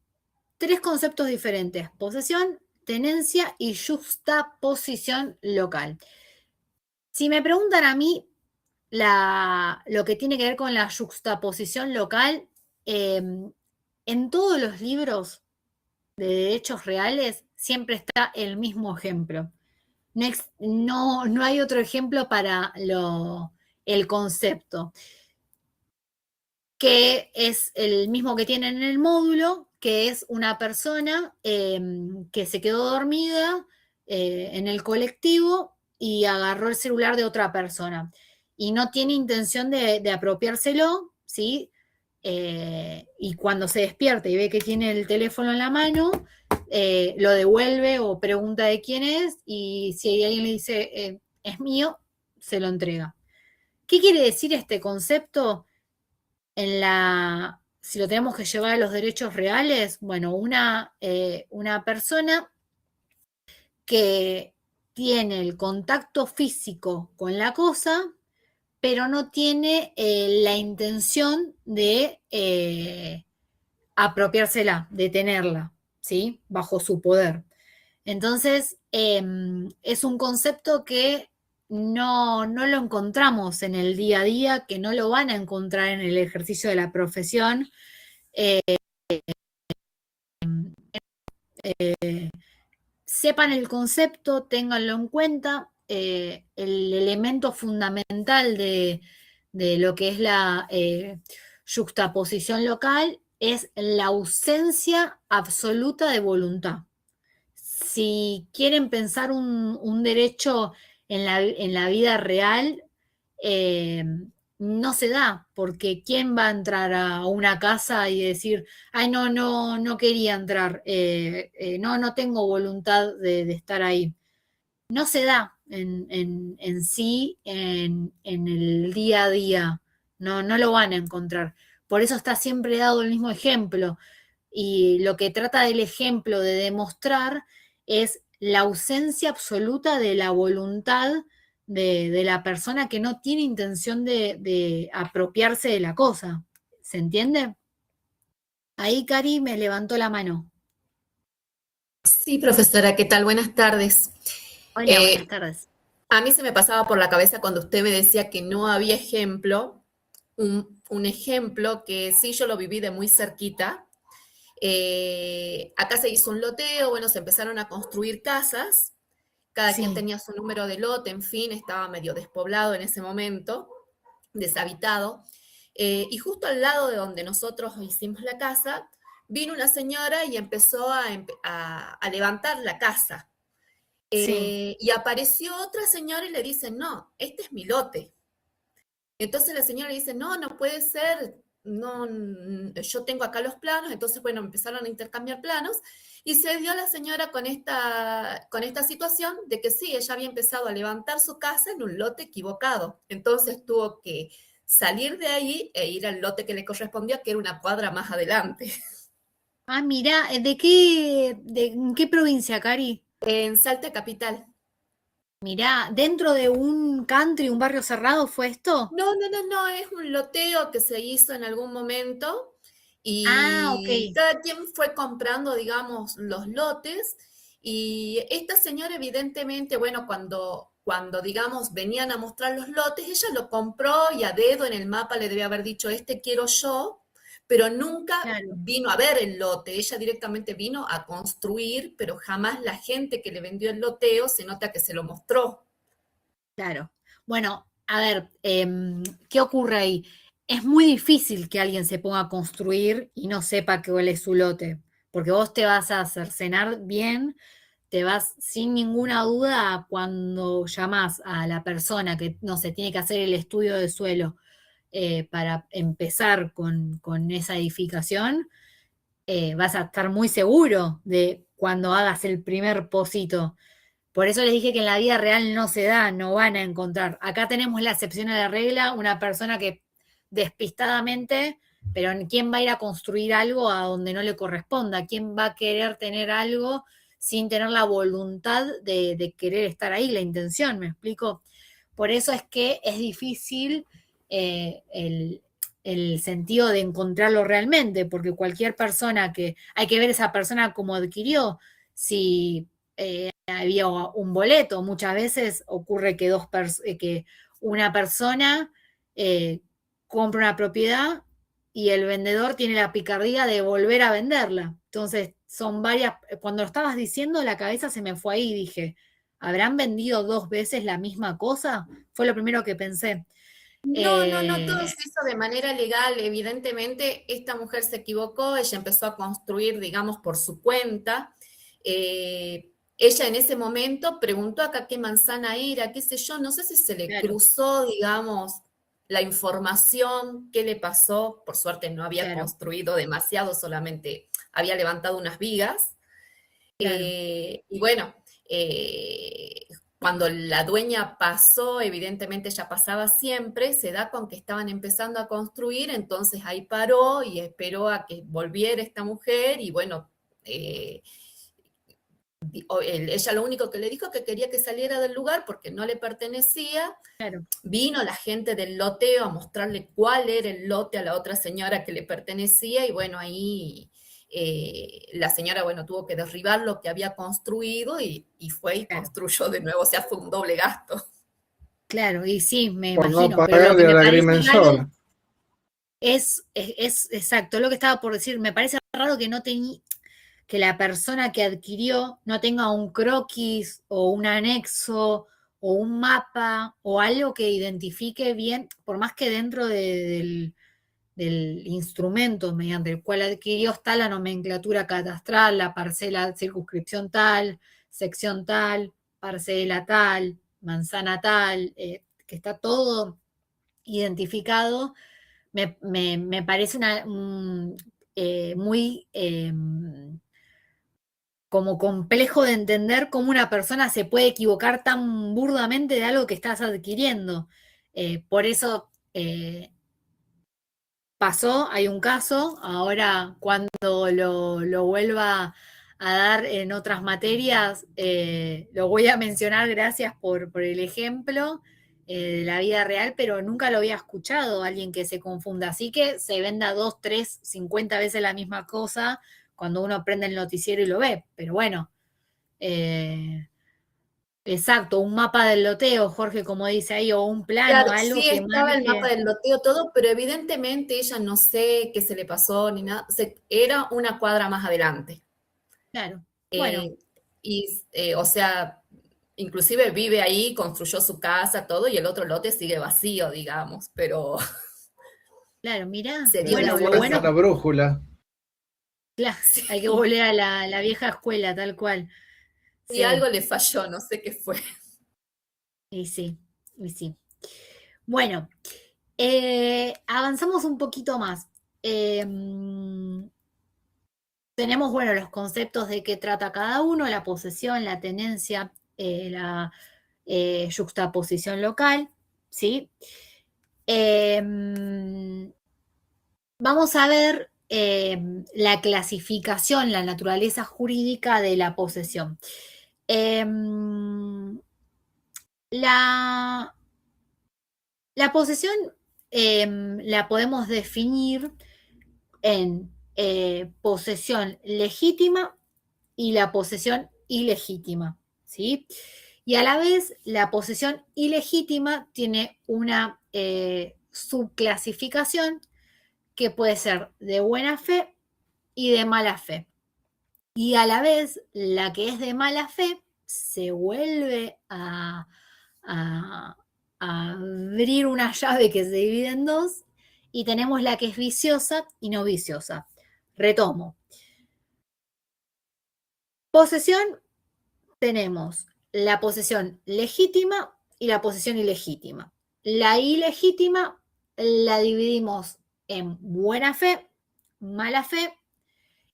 tres conceptos diferentes: posesión, tenencia y juxtaposición local. Si me preguntan a mí lo que tiene que ver con la juxtaposición local, en todos los libros de derechos reales siempre está el mismo ejemplo. No hay otro ejemplo para el concepto, que es el mismo que tienen en el módulo, que es una persona que se quedó dormida en el colectivo y agarró el celular de otra persona y no tiene intención de apropiárselo, ¿sí? Y cuando se despierta y ve que tiene el teléfono en la mano, lo devuelve o pregunta de quién es, y si alguien le dice es mío, se lo entrega. ¿Qué quiere decir este concepto? Si lo tenemos que llevar a los derechos reales, bueno, una persona que tiene el contacto físico con la cosa, pero no tiene la intención de apropiársela, de tenerla, ¿sí? Bajo su poder. Entonces, es un concepto que no lo encontramos en el día a día, que no lo van a encontrar en el ejercicio de la profesión. Sepan el concepto, ténganlo en cuenta. El elemento fundamental de lo que es la juxtaposición local es la ausencia absoluta de voluntad. Si quieren pensar un derecho en la vida real, no se da, porque ¿quién va a entrar a una casa y decir, ay, no quería entrar, no tengo voluntad de estar ahí? No se da en sí, en el día a día, no lo van a encontrar. Por eso está siempre dado el mismo ejemplo. Y lo que trata del ejemplo de demostrar es la ausencia absoluta de la voluntad de la persona que no tiene intención de apropiarse de la cosa. ¿Se entiende? Ahí Cari me levantó la mano. Sí, profesora, ¿qué tal? Buenas tardes. Hola, buenas tardes. A mí se me pasaba por la cabeza cuando usted me decía que no había ejemplo, un ejemplo que sí yo lo viví de muy cerquita. Acá se hizo un loteo, bueno, se empezaron a construir casas, cada quien Sí, tenía su número de lote, en fin, estaba medio despoblado en ese momento, deshabitado. Y justo al lado de donde nosotros hicimos la casa, vino una señora y empezó a levantar la casa. sí, Y apareció otra señora y le dice, no, este es mi lote. Entonces la señora le dice, no, no puede ser, no, yo tengo acá los planos. Entonces, bueno, empezaron a intercambiar planos y se dio la señora con esta situación de que sí, ella había empezado a levantar su casa en un lote equivocado. Entonces tuvo que salir de ahí e ir al lote que le correspondía, que era una cuadra más adelante. Ah, mirá, ¿en qué provincia, Cari? En Salta Capital. Mirá, ¿dentro de un country, un barrio cerrado fue esto? No, no, no, no, es un loteo que se hizo en algún momento Ah, ok, y cada quien fue comprando, digamos, los lotes y esta señora evidentemente, bueno, cuando digamos, venían a mostrar los lotes, ella lo compró y a dedo en el mapa le debe haber dicho, este quiero yo, pero nunca claro, vino a ver el lote, ella directamente vino a construir, pero jamás la gente que le vendió el loteo se nota que se lo mostró. claro. Bueno, a ver, ¿qué ocurre ahí? Es muy difícil que alguien se ponga a construir y no sepa cuál es su lote, porque vos te vas a cercenar bien, te vas sin ninguna duda cuando llamas a la persona que, no sé, tiene que hacer el estudio de suelo para empezar con esa edificación, vas a estar muy seguro de cuando hagas el primer pocito. Por eso les dije que en la vida real no se da, no van a encontrar. Acá tenemos la excepción a la regla, una persona que despistadamente, pero ¿quién va a ir a construir algo a donde no le corresponda? ¿Quién va a querer tener algo sin tener la voluntad de querer estar ahí, la intención? ¿Me explico? Por eso es que es difícil el sentido de encontrarlo realmente, porque cualquier persona hay que ver esa persona como adquirió, si había un boleto, muchas veces ocurre que, que una persona compra una propiedad y el vendedor tiene la picardía de volver a venderla. Entonces, son varias, cuando lo estabas diciendo, la cabeza se me fue ahí y dije, ¿habrán vendido 2 veces la misma cosa? Fue lo primero que pensé. No, no, no, todo se hizo de manera legal. Evidentemente, esta mujer se equivocó, ella empezó a construir, digamos, por su cuenta. Ella en ese momento preguntó acá qué manzana era, qué sé yo, no sé si se le Claro, cruzó, digamos, la información, qué le pasó. Por suerte no había claro, construido demasiado, solamente había levantado unas vigas. claro. Y bueno, eh, cuando la dueña pasó, evidentemente ella pasaba siempre, se da con que estaban empezando a construir, entonces ahí paró y esperó a que volviera esta mujer y bueno, ella lo único que le dijo que quería que saliera del lugar porque no le pertenecía. Claro. Vino la gente del loteo a mostrarle cuál era el lote a la otra señora que le pertenecía y bueno, ahí la señora, bueno, tuvo que derribar lo que había construido y fue y Claro, construyó de nuevo, o sea, fue un doble gasto. claro, y sí, me Por no imagino, pero lo que pagarle me al parece agrimensor. raro es exacto, lo que estaba por decir, me parece raro que no tenía, que la persona que adquirió no tenga un croquis o un anexo o un mapa o algo que identifique bien, por más que dentro del instrumento mediante el cual adquirió está la nomenclatura catastral, la parcela, circunscripción tal, sección tal, parcela tal, manzana tal, que está todo identificado, me parece muy como complejo de entender cómo una persona se puede equivocar tan burdamente de algo que estás adquiriendo. Por eso pasó, hay un caso, ahora cuando lo vuelva a dar en otras materias, lo voy a mencionar, gracias por el ejemplo de la vida real, pero nunca lo había escuchado alguien que se confunda. Así que se venda 2, 3, 50 veces la misma cosa cuando uno prende el noticiero y lo ve. Pero bueno, exacto, un mapa del loteo, Jorge, como dice ahí, o un plano, Claro, algo sí que estaba el mapa marque. del loteo, todo, pero evidentemente ella no sé qué se le pasó ni nada. Era una cuadra más adelante. Claro, bueno, O sea, inclusive vive ahí, construyó su casa, todo, y el otro lote sigue vacío, digamos, pero claro, mirá, se dio la bueno, lo ¿Dónde está bueno, la brújula? claro, sí, hay que volver a la vieja escuela, tal cual. y Sí, algo le falló, no sé qué fue. y sí, y sí. Bueno, avanzamos un poquito más. Tenemos, bueno, los conceptos de qué trata cada uno, la posesión, la tenencia, la yuxtaposición local, ¿sí? Vamos a ver la clasificación, la naturaleza jurídica de la posesión. La posesión la podemos definir en posesión legítima y la posesión ilegítima, ¿sí? Y a la vez, la posesión ilegítima tiene una subclasificación que puede ser de buena fe y de mala fe. Y a la vez, la que es de mala fe se vuelve a abrir una llave que se divide en dos y tenemos la que es viciosa y no viciosa. Retomo. Posesión, tenemos la posesión legítima y la posesión ilegítima. La ilegítima la dividimos en buena fe, mala fe,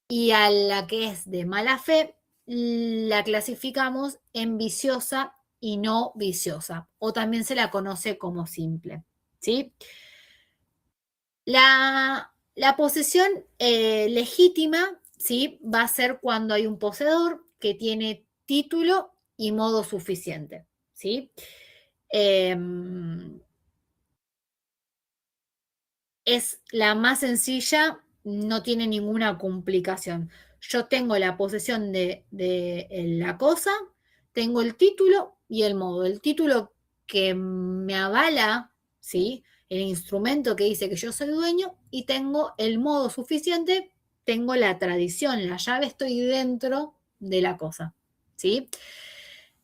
y a la que es de mala fe la clasificamos en viciosa y no viciosa, o también se la conoce como simple, ¿sí? La posesión legítima, ¿sí? Va a ser cuando hay un poseedor que tiene título y modo suficiente, ¿sí? Es la más sencilla, no tiene ninguna complicación. Yo tengo la posesión de la cosa, tengo el título y el modo. El título que me avala, ¿sí? El instrumento que dice que yo soy dueño, y tengo el modo suficiente, tengo la tradición, la llave, estoy dentro de la cosa, ¿sí?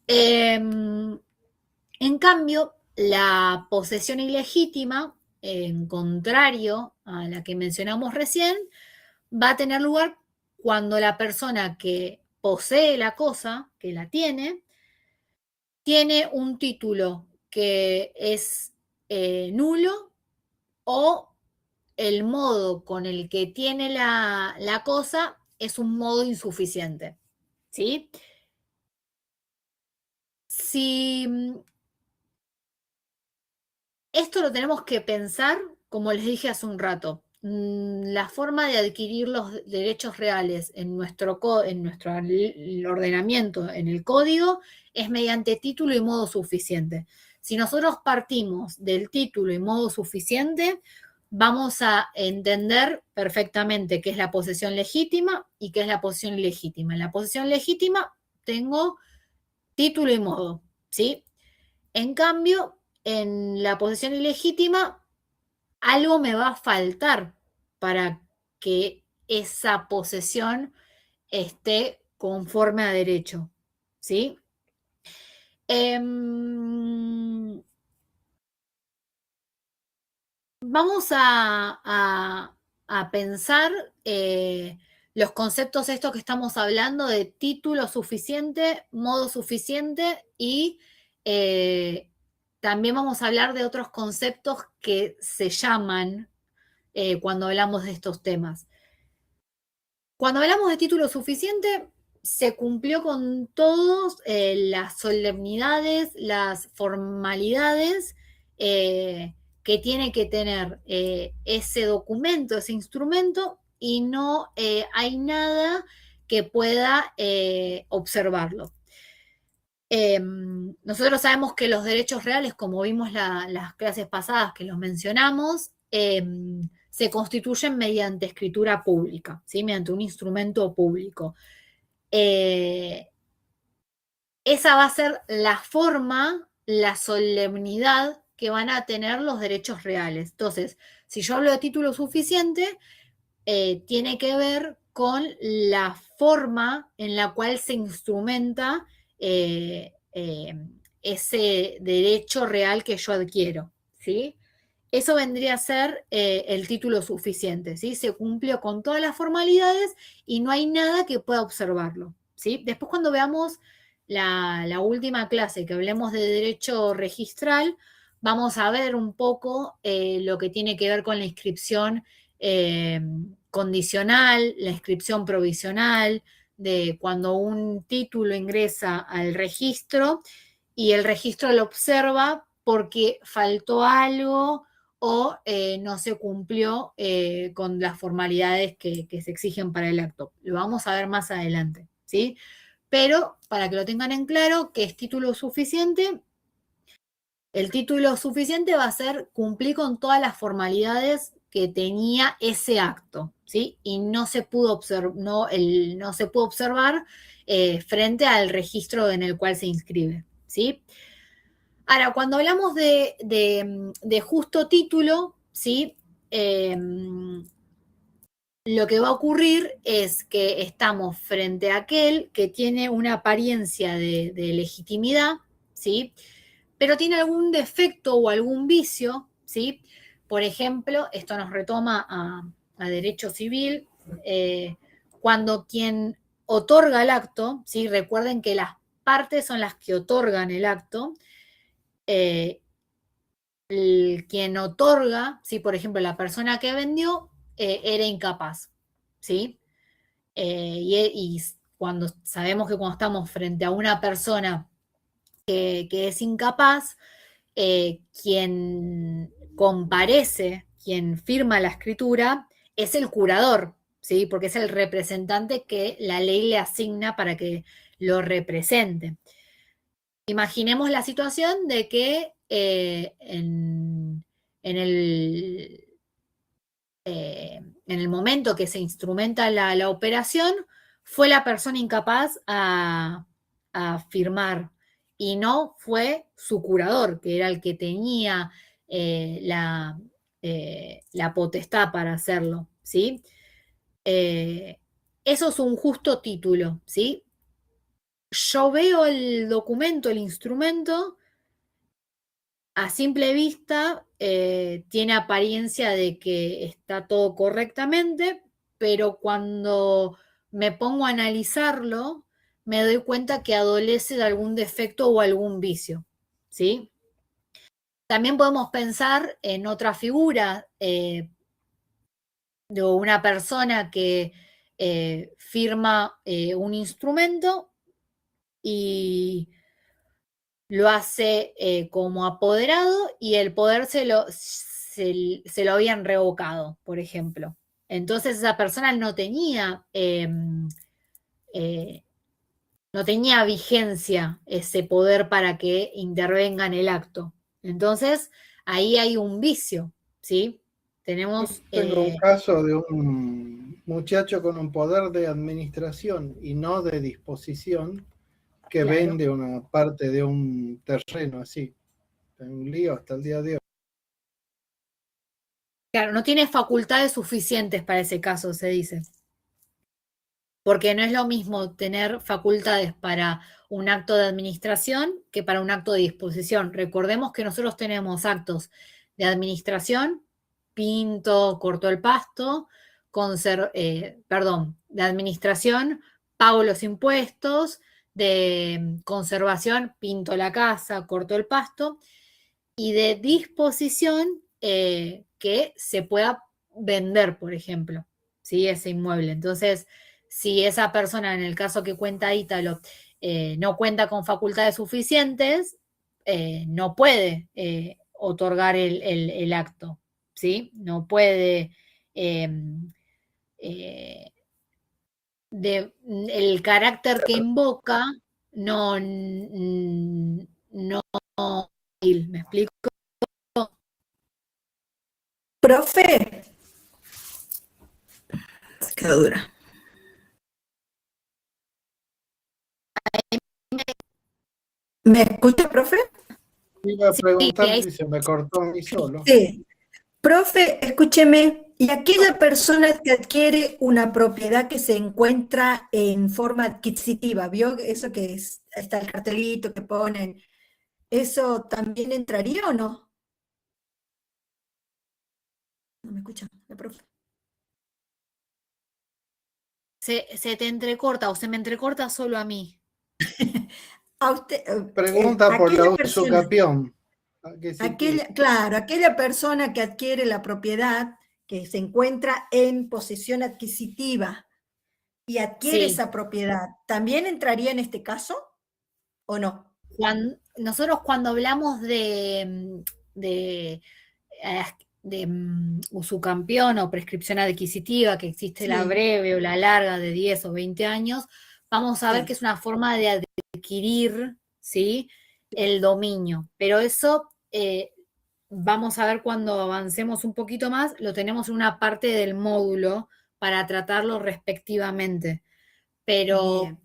En cambio, la posesión ilegítima, en contrario a la que mencionamos recién, va a tener lugar cuando la persona que posee la cosa, que la tiene un título que es nulo, o el modo con el que tiene la cosa es un modo insuficiente, ¿sí? Si esto lo tenemos que pensar, como les dije hace un rato, la forma de adquirir los derechos reales en nuestro ordenamiento, en el código, es mediante título y modo suficiente. Si nosotros partimos del título y modo suficiente, vamos a entender perfectamente qué es la posesión legítima y qué es la posesión ilegítima. En la posesión legítima tengo título y modo, ¿sí? En cambio, en la posesión ilegítima, algo me va a faltar para que esa posesión esté conforme a derecho, ¿sí? Vamos a pensar los conceptos estos que estamos hablando de título suficiente, modo suficiente, y también vamos a hablar de otros conceptos que se llaman cuando hablamos de estos temas. Cuando hablamos de título suficiente, se cumplió con todas las solemnidades, las formalidades que tiene que tener ese documento, ese instrumento, y no hay nada que pueda observarlo. Nosotros sabemos que los derechos reales, como vimos las clases pasadas que los mencionamos, se constituyen mediante escritura pública, ¿sí? Mediante un instrumento público. Esa va a ser la forma, la solemnidad que van a tener los derechos reales. Entonces, si yo hablo de título suficiente, tiene que ver con la forma en la cual se instrumenta ese derecho real que yo adquiero, ¿sí? Eso vendría a ser el título suficiente, ¿sí? Se cumplió con todas las formalidades y no hay nada que pueda observarlo, ¿sí? Después cuando veamos la última clase, que hablemos de derecho registral, vamos a ver un poco lo que tiene que ver con la inscripción condicional, la inscripción provisional, de cuando un título ingresa al registro y el registro lo observa porque faltó algo o no se cumplió con las formalidades que se exigen para el acto. Lo vamos a ver más adelante, ¿sí? Pero para que lo tengan en claro, que es título suficiente, el título suficiente va a ser cumplir con todas las formalidades que tenía ese acto, ¿sí? Y no se pudo observar frente al registro en el cual se inscribe, ¿sí? Ahora, cuando hablamos de justo título, ¿sí? Lo que va a ocurrir es que estamos frente a aquel que tiene una apariencia de legitimidad, ¿sí? Pero tiene algún defecto o algún vicio, ¿sí? Por ejemplo, esto nos retoma a derecho civil, cuando quien otorga el acto, ¿sí? Recuerden que las partes son las que otorgan el acto, quien otorga, ¿sí? Por ejemplo, la persona que vendió era incapaz, ¿sí? Y cuando sabemos que cuando estamos frente a una persona que es incapaz, quien comparece, quien firma la escritura, es el curador, ¿sí? Porque es el representante que la ley le asigna para que lo represente. Imaginemos la situación de que en el momento que se instrumenta la operación, fue la persona incapaz a firmar y no fue su curador, que era el que tenía la potestad para hacerlo, ¿sí? Eso es un justo título, ¿sí? Yo veo el documento, el instrumento, a simple vista tiene apariencia de que está todo correctamente, pero cuando me pongo a analizarlo, me doy cuenta que adolece de algún defecto o algún vicio, ¿sí? También podemos pensar en otra figura de una persona que firma un instrumento y lo hace como apoderado y el poder se lo habían revocado, por ejemplo. Entonces esa persona no tenía vigencia ese poder para que intervenga en el acto. Entonces ahí hay un vicio, ¿sí? Tenemos... Tengo un caso de un muchacho con un poder de administración y no de disposición, que Claro. vende una parte de un terreno así. En un lío hasta el día de hoy. Claro, no tiene facultades suficientes para ese caso, se dice. Porque no es lo mismo tener facultades para un acto de administración que para un acto de disposición. Recordemos que nosotros tenemos actos de administración, pinto, corto el pasto, de administración, pago los impuestos, de conservación, pinto la casa, corto el pasto, y de disposición que se pueda vender, por ejemplo, ¿sí? Ese inmueble. Entonces, si esa persona, en el caso que cuenta Ítalo, no cuenta con facultades suficientes, no puede otorgar el acto, ¿sí? No puede el carácter que invoca no, ¿me explico? Profe, se quedó dura. ¿Me escucha, profe? Iba a preguntar ahí si se me cortó a mí solo. Sí. Profe, escúcheme, y aquella persona que adquiere una propiedad que se encuentra en forma adquisitiva, ¿vio eso que está el cartelito que ponen? ¿Eso también entraría o no? No me escucha, la profe. se te entrecorta o se me entrecorta solo a mí. A usted, Pregunta por la aquella persona, usucapión. ¿Qué significa? claro, aquella persona que adquiere la propiedad, que se encuentra en posesión adquisitiva y adquiere Sí. esa propiedad, ¿también entraría en este caso o no? Nosotros cuando hablamos de usucampión o prescripción adquisitiva, que existe la Sí. breve o la larga de 10 o 20 años, vamos a ver Sí. que es una forma de adquirir, ¿sí?, el dominio. Pero eso vamos a ver cuando avancemos un poquito más, lo tenemos en una parte del módulo para tratarlo respectivamente. Pero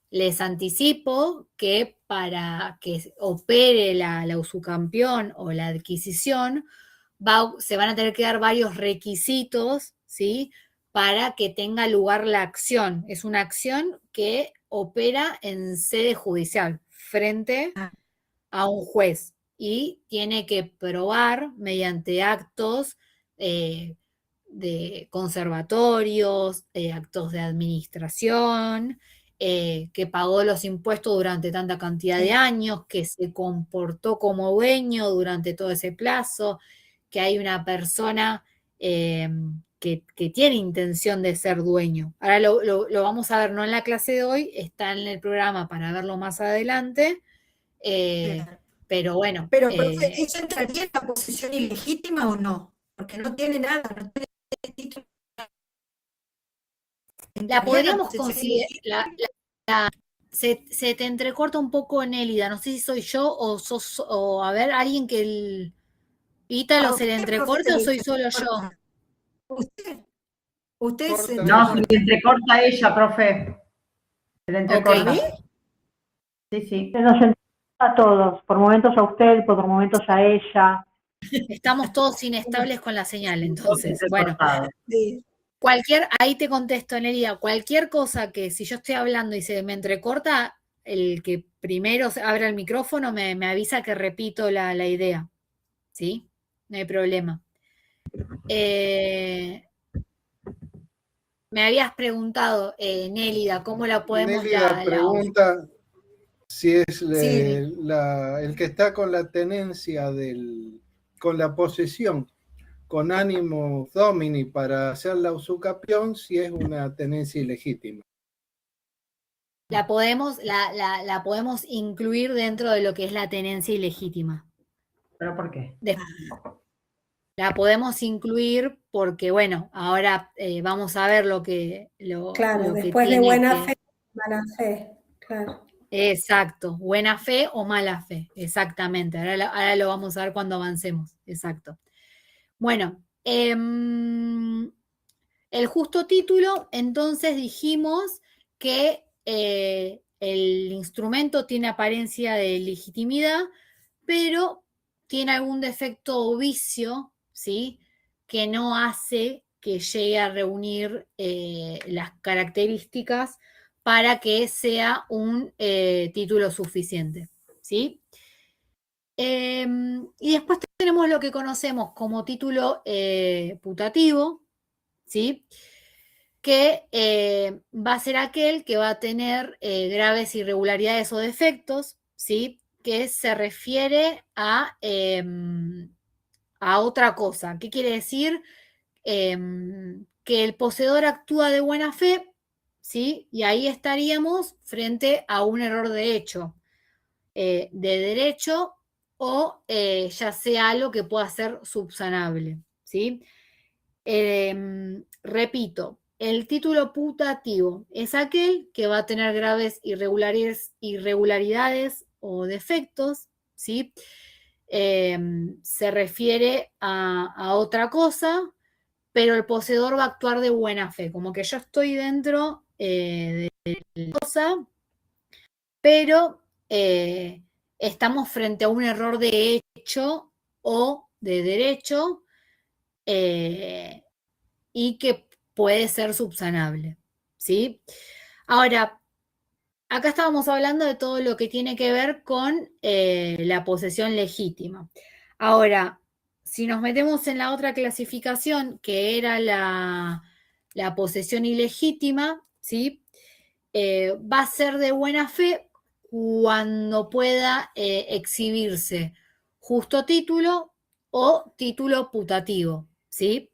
les anticipo que para que opere la usucampión o la adquisición, se van a tener que dar varios requisitos, ¿sí?, para que tenga lugar la acción. Es una acción que opera en sede judicial, frente a un juez, y tiene que probar mediante actos de conservatorios, actos de administración, que pagó los impuestos durante tanta cantidad de años, que se comportó como dueño durante todo ese plazo, que hay una persona que tiene intención de ser dueño. Ahora lo vamos a ver, no en la clase de hoy, está en el programa para verlo más adelante, pero bueno. Pero, profe, ¿eso entraría en la posesión ilegítima o no? Porque no tiene nada, no tiene título. La podríamos considerar, se te entrecorta un poco, Nélida, no sé si soy yo o sos, o a ver, alguien que Ítalo se le entrecorta o soy solo yo. Usted se No, se le entrecorta a ella, profe. Se le entrecorta. ¿A mí? Sí, sí. Se nos entrecorta a todos, por momentos a usted, por momentos a ella. Estamos todos inestables con la señal, entonces. Bueno, Sí. ahí te contesto, Nélida, cualquier cosa que si yo estoy hablando y se me entrecorta, el que primero abra el micrófono me avisa que repito la idea, ¿sí? No hay problema. Me habías preguntado, Nélida, ¿cómo la podemos... Nélida pregunta si es Sí. el que está con la tenencia con la posesión, con ánimo domini para hacer la usucapión, si es una tenencia ilegítima. La podemos incluir dentro de lo que es la tenencia ilegítima. ¿Pero por qué? La podemos incluir porque, bueno, ahora vamos a ver lo que después de buena fe, mala fe, claro. Exacto, buena fe o mala fe, exactamente. Ahora lo vamos a ver cuando avancemos, exacto. Bueno, el justo título, entonces dijimos que el instrumento tiene apariencia de legitimidad, pero tiene algún defecto o vicio, ¿sí?, que no hace que llegue a reunir las características para que sea un título suficiente, ¿sí? Y después tenemos lo que conocemos como título putativo, ¿sí?, que va a ser aquel que va a tener graves irregularidades o defectos, ¿sí?, que se refiere a otra cosa. ¿Qué quiere decir? Que el poseedor actúa de buena fe, ¿sí?, y ahí estaríamos frente a un error de hecho, de derecho, o ya sea algo que pueda ser subsanable, ¿sí? Repito, el título putativo es aquel que va a tener graves irregularidades o defectos, ¿sí? Se refiere a otra cosa, pero el poseedor va a actuar de buena fe, como que yo estoy dentro de la cosa, pero estamos frente a un error de hecho o de derecho y que puede ser subsanable, ¿sí? Ahora, acá estábamos hablando de todo lo que tiene que ver con la posesión legítima. Ahora, si nos metemos en la otra clasificación, que era la posesión ilegítima, ¿sí? Va a ser de buena fe cuando pueda exhibirse justo título o título putativo, ¿sí?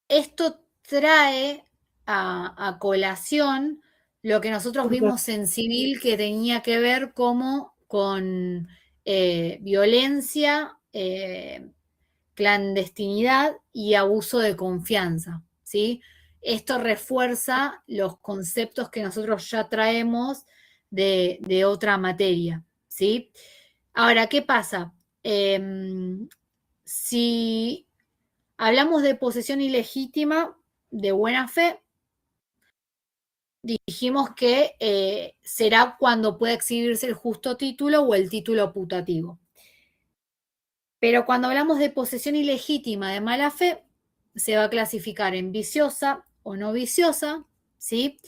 Esto trae a colación lo que nosotros vimos en civil que tenía que ver como con violencia, clandestinidad y abuso de confianza, ¿sí? Esto refuerza los conceptos que nosotros ya traemos de otra materia, ¿sí? Ahora, ¿qué pasa? Si hablamos de posesión ilegítima de buena fe, dijimos que será cuando pueda exhibirse el justo título o el título putativo. Pero cuando hablamos de posesión ilegítima de mala fe, se va a clasificar en viciosa o no viciosa, ¿sí?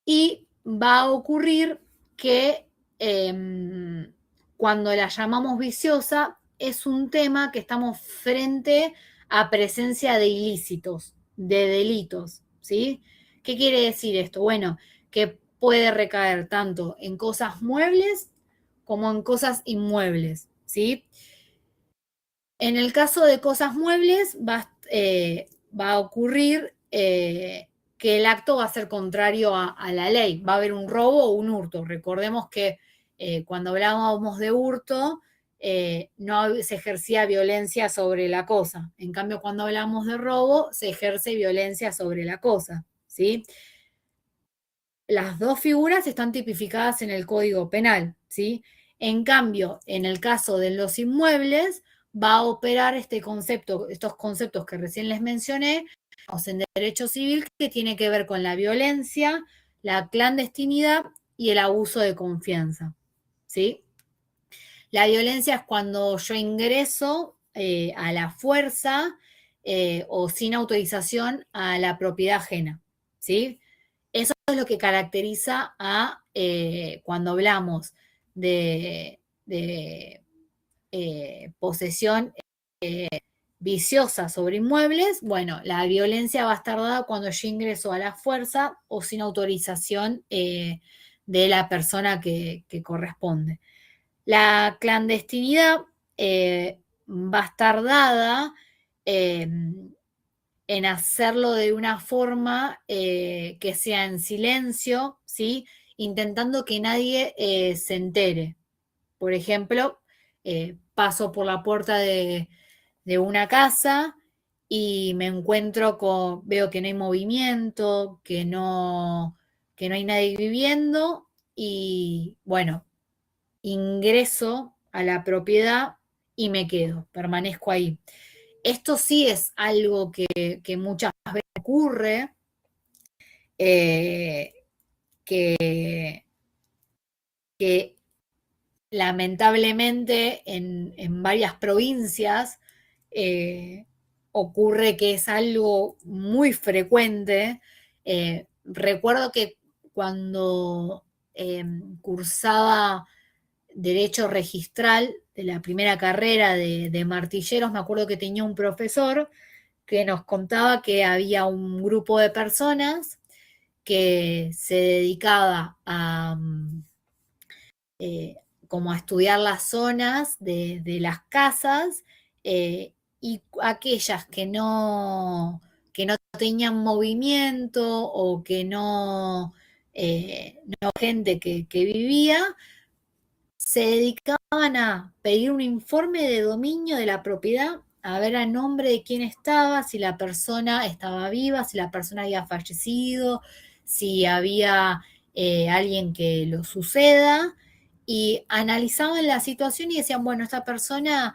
Y va a ocurrir que cuando la llamamos viciosa es un tema que estamos frente a presencia de ilícitos, de delitos, ¿sí? ¿Qué quiere decir esto? Bueno, que puede recaer tanto en cosas muebles como en cosas inmuebles, ¿sí? En el caso de cosas muebles va a ocurrir que el acto va a ser contrario a la ley, va a haber un robo o un hurto. Recordemos que cuando hablábamos de hurto no se ejercía violencia sobre la cosa. En cambio, cuando hablamos de robo se ejerce violencia sobre la cosa, ¿sí? Las dos figuras están tipificadas en el Código Penal, ¿sí? En cambio, en el caso de los inmuebles, va a operar estos conceptos que recién les mencioné, en derecho civil, que tiene que ver con la violencia, la clandestinidad y el abuso de confianza, ¿sí? La violencia es cuando yo ingreso a la fuerza o sin autorización a la propiedad ajena, ¿sí? Eso es lo que caracteriza a cuando hablamos de posesión viciosa sobre inmuebles. Bueno, la violencia va a estar dada cuando yo ingreso a la fuerza o sin autorización de la persona que corresponde. La clandestinidad va a estar dada en hacerlo de una forma que sea en silencio, ¿sí? Intentando que nadie se entere. Por ejemplo, paso por la puerta de una casa y me encuentro veo que no hay movimiento, que no hay nadie viviendo y bueno, ingreso a la propiedad y me quedo, permanezco ahí. Esto sí es algo que muchas veces ocurre, que lamentablemente en varias provincias ocurre que es algo muy frecuente. Recuerdo que cuando cursaba Derecho Registral de la primera carrera de martilleros, me acuerdo que tenía un profesor que nos contaba que había un grupo de personas que se dedicaba a como a estudiar las zonas de las casas y aquellas que no tenían movimiento o que no gente que vivía, se dedicaban a pedir un informe de dominio de la propiedad a ver a nombre de quién estaba, si la persona estaba viva, si la persona había fallecido, si había alguien que lo suceda, y analizaban la situación y decían, bueno, esta persona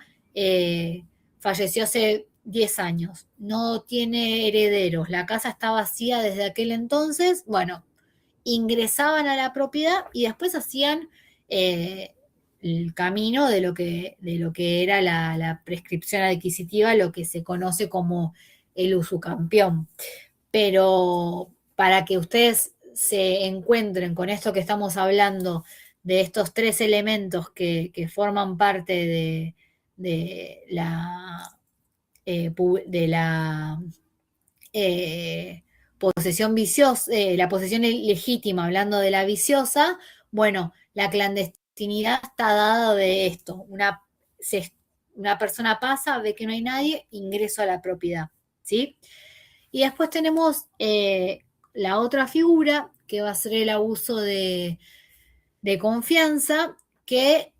falleció hace 10 años, no tiene herederos, la casa está vacía desde aquel entonces, bueno, ingresaban a la propiedad y después hacían el camino de lo que era la prescripción adquisitiva, lo que se conoce como el usucampión. Pero para que ustedes se encuentren con esto que estamos hablando, de estos tres elementos que forman parte de la posesión viciosa, la posesión ilegítima, hablando de la viciosa, bueno, la clandestinidad está dada de esto. Una persona pasa, ve que no hay nadie, ingreso a la propiedad, ¿sí? Y después tenemos la otra figura, que va a ser el abuso de confianza, que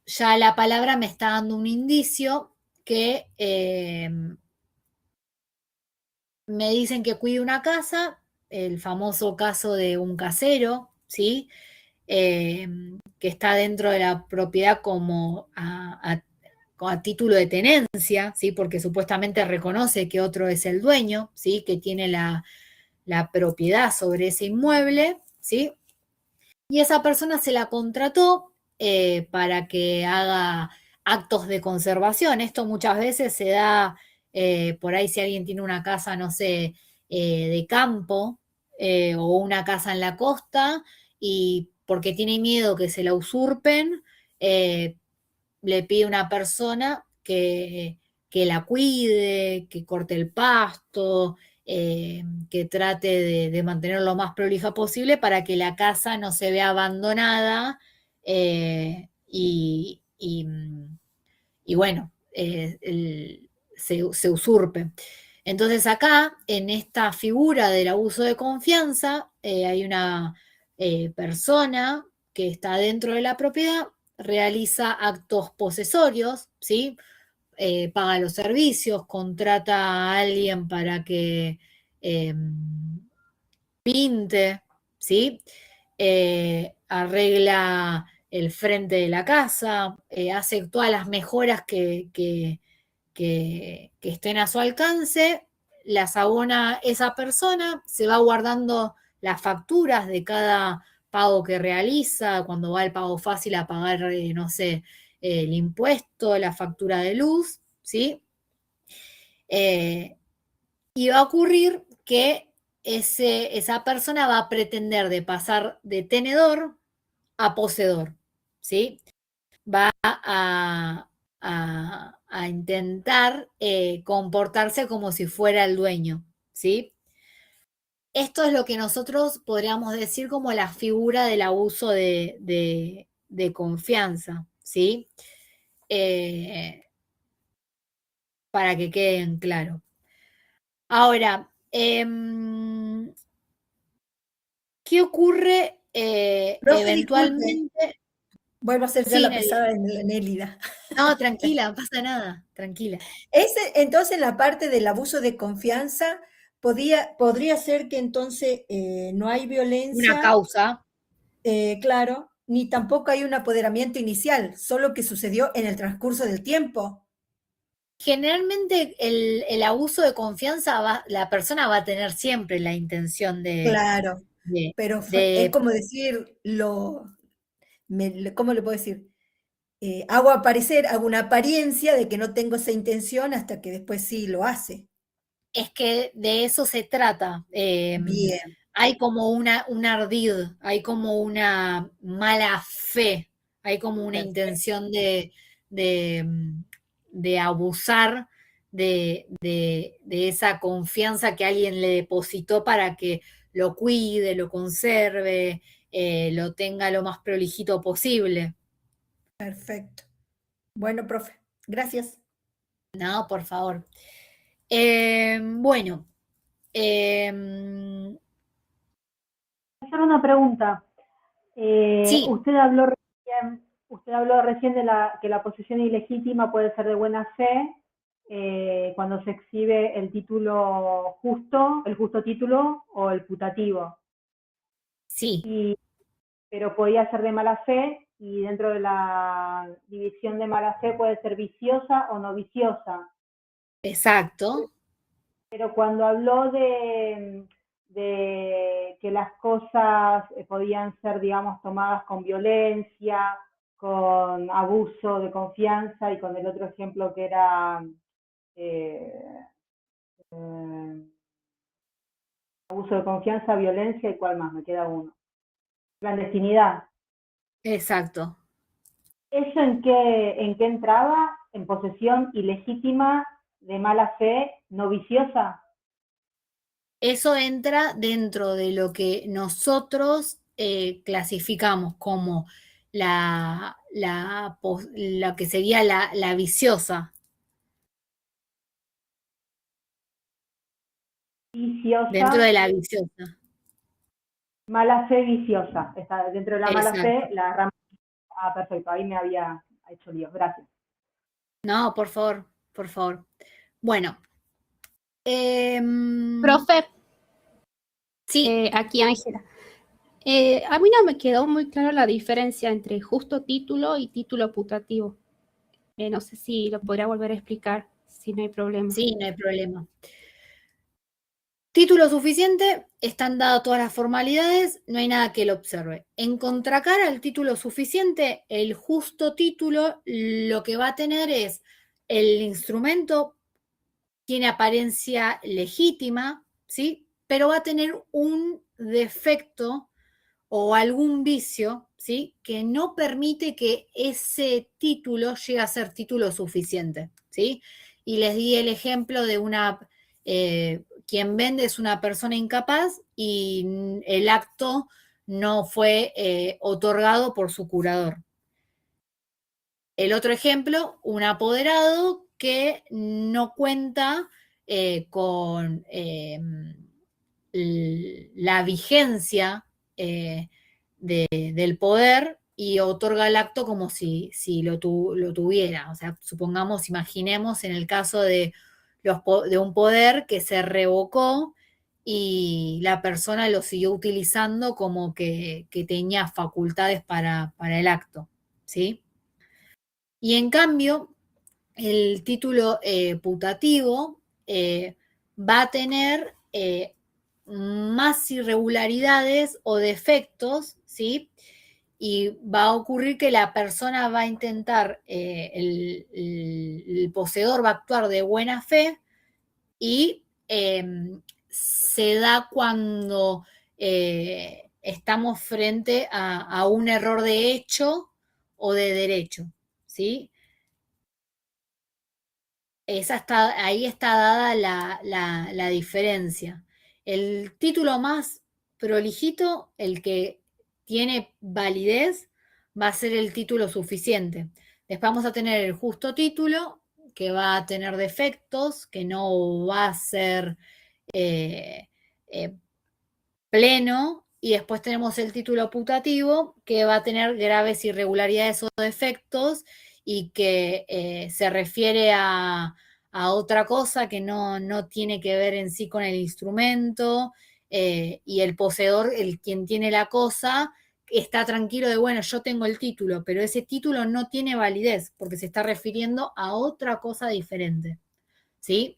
ya la palabra me está dando un indicio que me dicen que cuide una casa, el famoso caso de un casero, ¿sí? Que está dentro de la propiedad como a título de tenencia, ¿sí? Porque supuestamente reconoce que otro es el dueño, ¿sí? Que tiene la propiedad sobre ese inmueble, ¿sí? Y esa persona se la contrató para que haga actos de conservación. Esto muchas veces se da por ahí si alguien tiene una casa, no sé, de campo o una casa en la costa y porque tiene miedo que se la usurpen, le pide a una persona que la cuide, que corte el pasto, que trate de mantenerlo lo más prolija posible para que la casa no se vea abandonada y bueno, se usurpe. Entonces acá, en esta figura del abuso de confianza, hay una persona que está dentro de la propiedad, realiza actos posesorios, ¿sí? Paga los servicios, contrata a alguien para que pinte, ¿sí? Arregla el frente de la casa, hace todas las mejoras que estén a su alcance, las abona esa persona, se va guardando las facturas de cada pago que realiza, cuando va el pago fácil a pagar, no sé, el impuesto, la factura de luz, ¿sí? Y va a ocurrir que esa persona va a pretender de pasar de tenedor a poseedor, ¿sí? Va a intentar comportarse como si fuera el dueño, ¿sí? Esto es lo que nosotros podríamos decir como la figura del abuso de confianza, ¿sí? Para que queden claro. Ahora, ¿qué ocurre Profe, disculpe, eventualmente? vuelvo a ser yo Sí, la Nelly. pesada de Nélida. No, tranquila, no pasa nada, tranquila. Entonces, la parte del abuso de confianza podría ser que entonces no hay Una violencia, causa. claro, ni tampoco hay un apoderamiento inicial, solo que sucedió en el transcurso del tiempo. Generalmente el abuso de confianza, la persona va a tener siempre la intención Claro, pero es como decir, ¿cómo le puedo decir? Hago una apariencia de que no tengo esa intención hasta que después sí lo hace. Es que de eso se trata. Bien. Hay como un ardid, hay como una mala fe, hay como una Perfecto. intención de abusar de esa confianza que alguien le depositó para que lo cuide, lo conserve, lo tenga lo más prolijito posible. Perfecto. Bueno, profe, gracias. No, por favor. Bueno. Hacer una pregunta. Sí. Usted habló usted habló recién de que la posesión ilegítima puede ser de buena fe cuando se exhibe el título justo, el justo título o el putativo. Sí. Pero podía ser de mala fe, y dentro de la división de mala fe puede ser viciosa o no viciosa. Exacto. Pero cuando habló de que las cosas podían ser, digamos, tomadas con violencia, con abuso de confianza, y con el otro ejemplo que era abuso de confianza, violencia, ¿y cuál más? Me queda uno. Clandestinidad. Exacto. ¿Eso en qué entraba? ¿En posesión ilegítima de mala fe no viciosa? Eso entra dentro de lo que nosotros clasificamos como la que sería la viciosa. Viciosa. Dentro de la viciosa. Mala fe viciosa. Está dentro de la mala Exacto. fe, la rama. Ah, perfecto, ahí me había hecho lío. Gracias. No, por favor, por favor. Bueno. Profe. Sí. Aquí Ángela. A mí no me quedó muy clara la diferencia entre justo título y título putativo. No sé si lo podría volver a explicar, si no hay problema. Sí, no hay problema. Título suficiente, están dadas todas las formalidades, no hay nada que lo observe. En contracara al título suficiente, el justo título lo que va a tener es el instrumento tiene apariencia legítima, ¿sí? Pero va a tener un defecto o algún vicio, ¿sí? Que no permite que ese título llegue a ser título suficiente, ¿sí? Y les di el ejemplo de quien vende es una persona incapaz y el acto no fue otorgado por su curador. El otro ejemplo, un apoderado que no cuenta con la vigencia del poder y otorga el acto como si lo tuviera. O sea, supongamos, imaginemos en el caso de un poder que se revocó y la persona lo siguió utilizando como que tenía facultades para el acto, ¿sí? Y en cambio, el título putativo va a tener más irregularidades o defectos, ¿sí? Y va a ocurrir que la persona va a intentar, el poseedor va a actuar de buena fe y se da cuando estamos frente a un error de hecho o de derecho, ¿sí? Ahí está dada la diferencia. El título más prolijito, el que tiene validez, va a ser el título suficiente. Después vamos a tener el justo título, que va a tener defectos, que no va a ser pleno, y después tenemos el título putativo, que va a tener graves irregularidades o defectos y que se refiere a otra cosa que no tiene que ver en sí con el instrumento, y el poseedor, quien tiene la cosa, está tranquilo de, bueno, yo tengo el título, pero ese título no tiene validez porque se está refiriendo a otra cosa diferente. ¿Sí?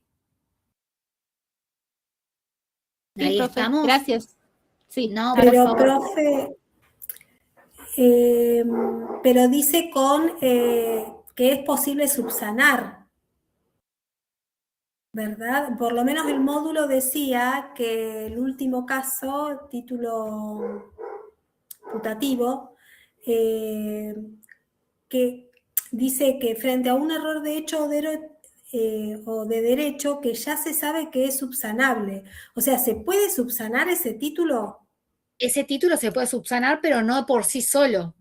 Sí, Ahí profe, estamos. gracias. Sí, no, pero profe, pero dice que es posible subsanar, ¿verdad? Por lo menos el módulo decía que el último caso, título putativo, que dice que frente a un error de hecho o de derecho que ya se sabe que es subsanable. O sea, ¿se puede subsanar ese título? Ese título se puede subsanar, pero no por sí solo.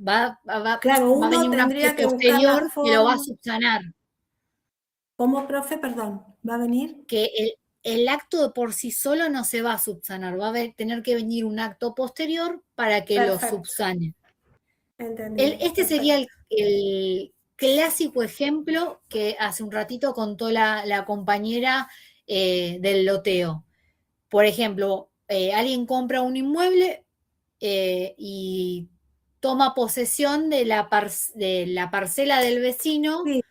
Claro, va a venir un acto posterior que lo va a subsanar. ¿Cómo, profe? Perdón, ¿va a venir? Que el acto por sí solo no se va a subsanar, va a tener que venir un acto posterior para que lo subsane. Entendido, Este sería el clásico ejemplo que hace un ratito contó la compañera del loteo. Por ejemplo, alguien compra un inmueble y toma posesión de la parcela del vecino Sí.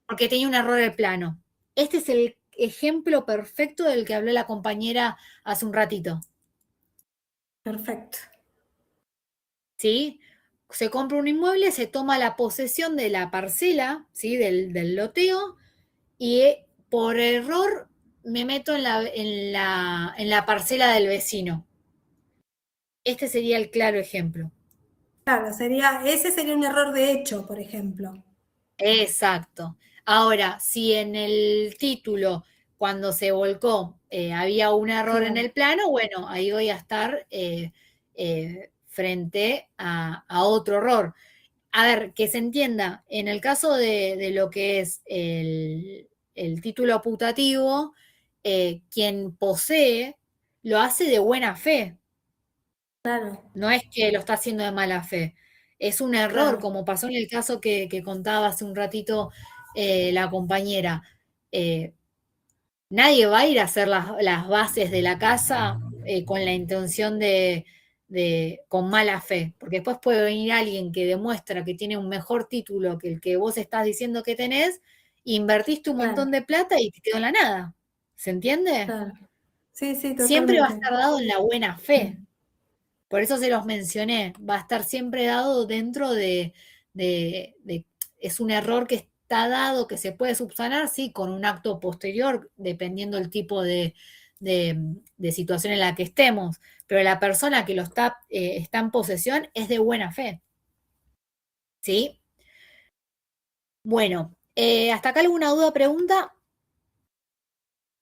porque tenía un error de plano. Este es el ejemplo perfecto del que habló la compañera hace un ratito. Perfecto. ¿Sí? Se compra un inmueble, se toma la posesión de la parcela, ¿sí? del loteo, y por error me meto en la parcela del vecino. Este sería el claro ejemplo. Claro, ese sería un error de hecho, por ejemplo. Exacto. Ahora, si en el título, cuando se volcó, había un error en Claro. el plano, bueno, ahí voy a estar frente a otro error. A ver, que se entienda, en el caso de lo que es el título putativo, quien posee lo hace de buena fe. Claro, No es que lo está haciendo de mala fe. Es un error, claro. como pasó en el caso que contaba hace un ratito la compañera. Nadie va a ir a hacer las bases de la casa con la intención con mala fe, porque después puede venir alguien que demuestra que tiene un mejor título que el que vos estás diciendo que tenés, invertiste un montón Claro, de plata y te quedó en la nada. ¿Se entiende? claro. Sí, sí, Siempre va a totalmente. estar dado en la buena fe. Por eso se los mencioné, va a estar siempre dado dentro es un error que está dado, que se puede subsanar, sí, con un acto posterior, dependiendo el tipo de situación en la que estemos, pero la persona que está en posesión es de buena fe, ¿sí? Bueno, ¿hasta acá alguna duda, pregunta?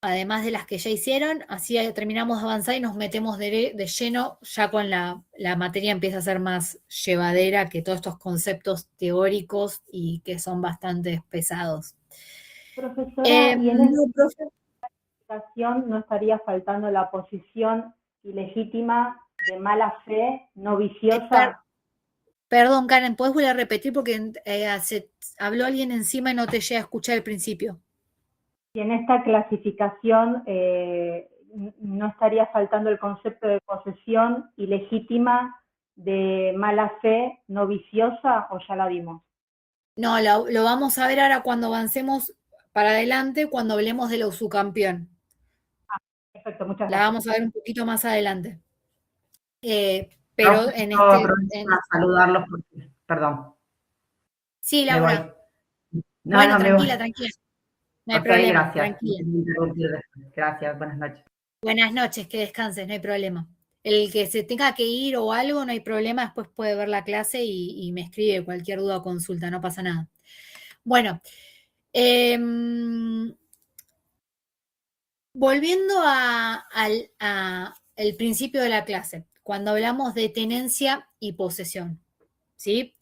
Además de las que ya hicieron, así terminamos de avanzar y nos metemos de lleno, ya con la materia empieza a ser más llevadera que todos estos conceptos teóricos y que son bastante pesados. Profesora, y en No, profe. esta situación no estaría faltando la posición ilegítima de mala fe, no viciosa. Perdón, Karen, ¿podés volver a repetir? Porque habló alguien encima y no te llegué a escuchar al principio. Y en esta clasificación no estaría faltando el concepto de posesión ilegítima de mala fe, no viciosa, o ya la vimos. No, lo vamos a ver ahora cuando avancemos para adelante, cuando hablemos de la usucampeón. Perfecto, muchas La gracias. vamos a ver un poquito más adelante. Pero Pero en para saludarlos, porque, perdón. Sí, Me voy. Laura. No, Bueno, no, me tranquila, voy. tranquila. No hay Ok, problema, gracias. tranquila. Gracias, buenas noches. Buenas noches, que descanses, no hay problema. El que se tenga que ir o algo, no hay problema, después puede ver la clase y me escribe cualquier duda o consulta, no pasa nada. Bueno, volviendo al principio de la clase, cuando hablamos de tenencia y posesión, ¿sí?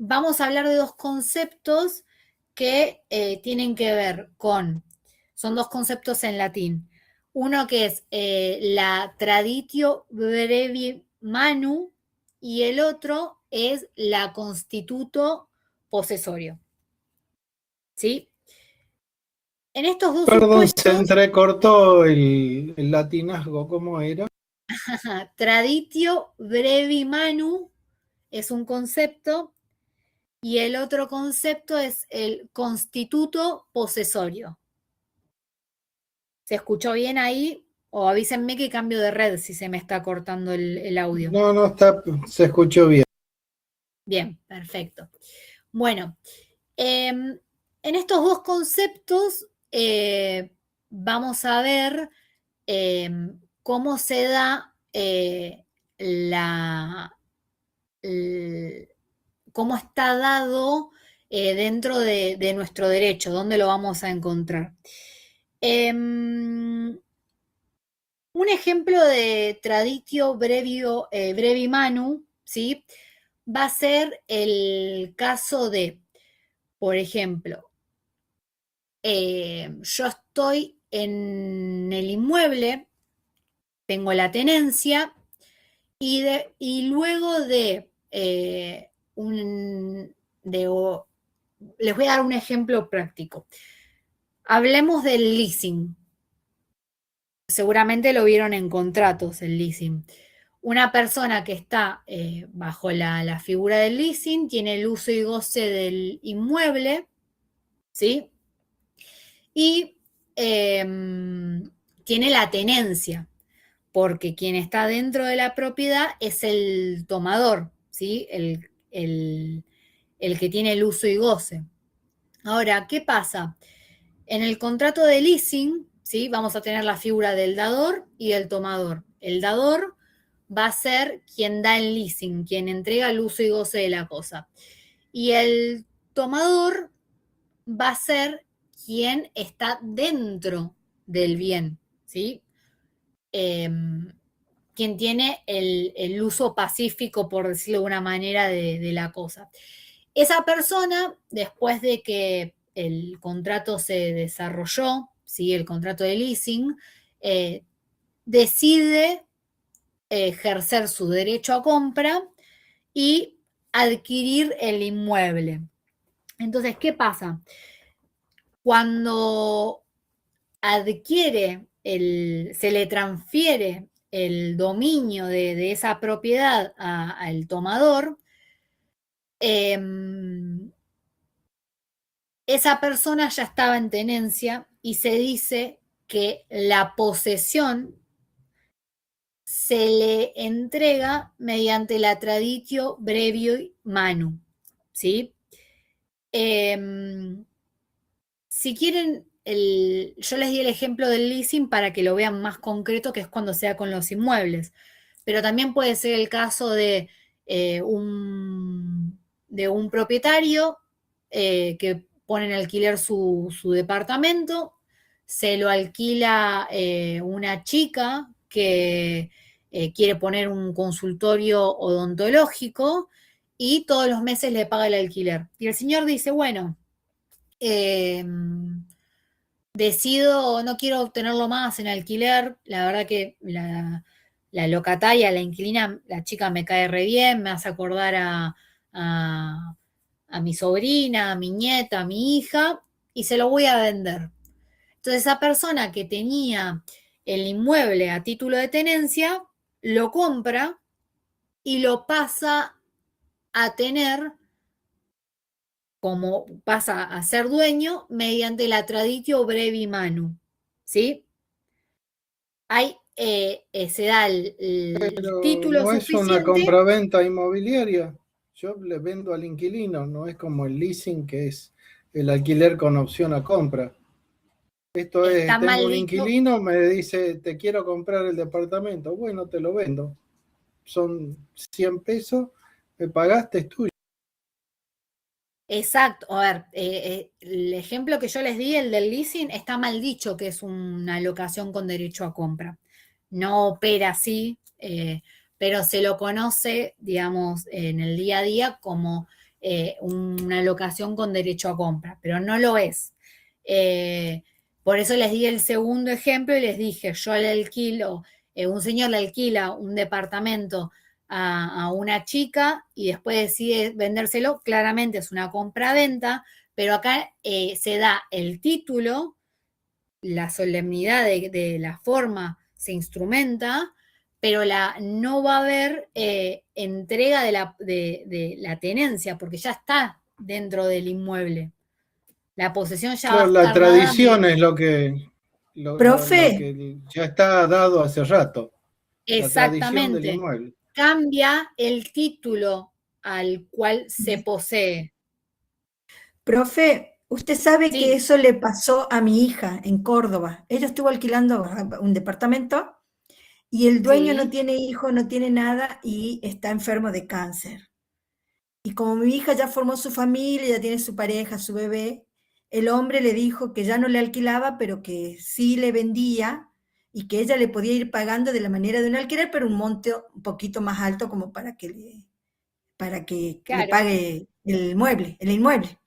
Vamos a hablar de dos conceptos que tienen que ver son dos conceptos en latín. Uno que es la traditio brevi manu y el otro es la constituto posesorio. ¿Sí? En estos dos Perdón, se supuestos, entrecortó el latinazgo, ¿cómo era? traditio brevi manu es un concepto y el otro concepto es el constituto posesorio. ¿Se escuchó bien ahí? O avísenme que cambio de red si se me está cortando el audio. No, se escuchó bien. Bien, perfecto. Bueno, en estos dos conceptos vamos a ver cómo se da cómo está dado dentro de nuestro derecho, dónde lo vamos a encontrar. Un ejemplo de traditio brevi manu, ¿sí? Va a ser el caso de, por ejemplo, yo estoy en el inmueble, tengo la tenencia Y luego les voy a dar un ejemplo práctico. Hablemos del leasing. Seguramente lo vieron en contratos, el leasing. Una persona que está bajo la figura del leasing tiene el uso y goce del inmueble, ¿sí? Y tiene la tenencia, porque quien está dentro de la propiedad es el tomador, ¿sí? El que tiene el uso y goce. Ahora, ¿qué pasa? En el contrato de leasing, ¿sí? Vamos a tener la figura del dador y del tomador. El dador va a ser quien da el leasing, quien entrega el uso y goce de la cosa. Y el tomador va a ser quien está dentro del bien, ¿sí? Quien tiene el uso pacífico, por decirlo de alguna manera, de la cosa. Esa persona, después de que el contrato se desarrolló, ¿sí? El contrato de leasing, decide ejercer su derecho a compra y adquirir el inmueble. Entonces, ¿qué pasa? Cuando adquiere, se le transfiere el dominio de esa propiedad al tomador, esa persona ya estaba en tenencia y se dice que la posesión se le entrega mediante la traditio brevio manu, ¿sí? Si quieren, yo les di el ejemplo del leasing para que lo vean más concreto, que es cuando sea con los inmuebles, pero también puede ser el caso de un propietario que pone en alquiler su departamento, se lo alquila una chica que quiere poner un consultorio odontológico y todos los meses le paga el alquiler. Y el señor dice, bueno, decido, no quiero tenerlo más en alquiler, la verdad que la locataria, la inquilina, la chica me cae re bien, me hace acordar a mi sobrina, a mi nieta, a mi hija, y se lo voy a vender. Entonces esa persona que tenía el inmueble a título de tenencia, lo compra y lo pasa a tener, como pasa a ser dueño, mediante la traditio brevi manu, ¿sí? Ahí se da el título no suficiente. Es una compraventa inmobiliaria. Yo le vendo al inquilino, no es como el leasing, que es el alquiler con opción a compra. Esto es, tengo un inquilino, me dice, te quiero comprar el departamento. Bueno, te lo vendo. Son 100 pesos, me pagaste, es tuyo. Exacto. A ver, el ejemplo que yo les di, el del leasing, está mal dicho que es una locación con derecho a compra. No opera así, pero se lo conoce, digamos, en el día a día como una locación con derecho a compra, pero no lo es. Por eso les di el segundo ejemplo y les dije, yo le alquilo, un señor le alquila un departamento a una chica y después decide vendérselo, claramente es una compra-venta, pero acá se da el título, la solemnidad de la forma se instrumenta, pero no va a haber entrega de la tenencia, porque ya está dentro del inmueble. La posesión ya va a estar la tradición dada. es lo que ya está dado hace rato. Exactamente. La tradición del inmueble. Cambia el título al cual se posee. Profe, usted sabe que eso le pasó a mi hija en Córdoba. Ella estuvo alquilando un departamento y el dueño no tiene hijo, no tiene nada y está enfermo de cáncer. Y como mi hija ya formó su familia, ya tiene su pareja, su bebé, el hombre le dijo que ya no le alquilaba, pero que sí le vendía y que ella le podía ir pagando de la manera de un alquiler, pero un monto un poquito más alto como para que le pague el inmueble. Exacto.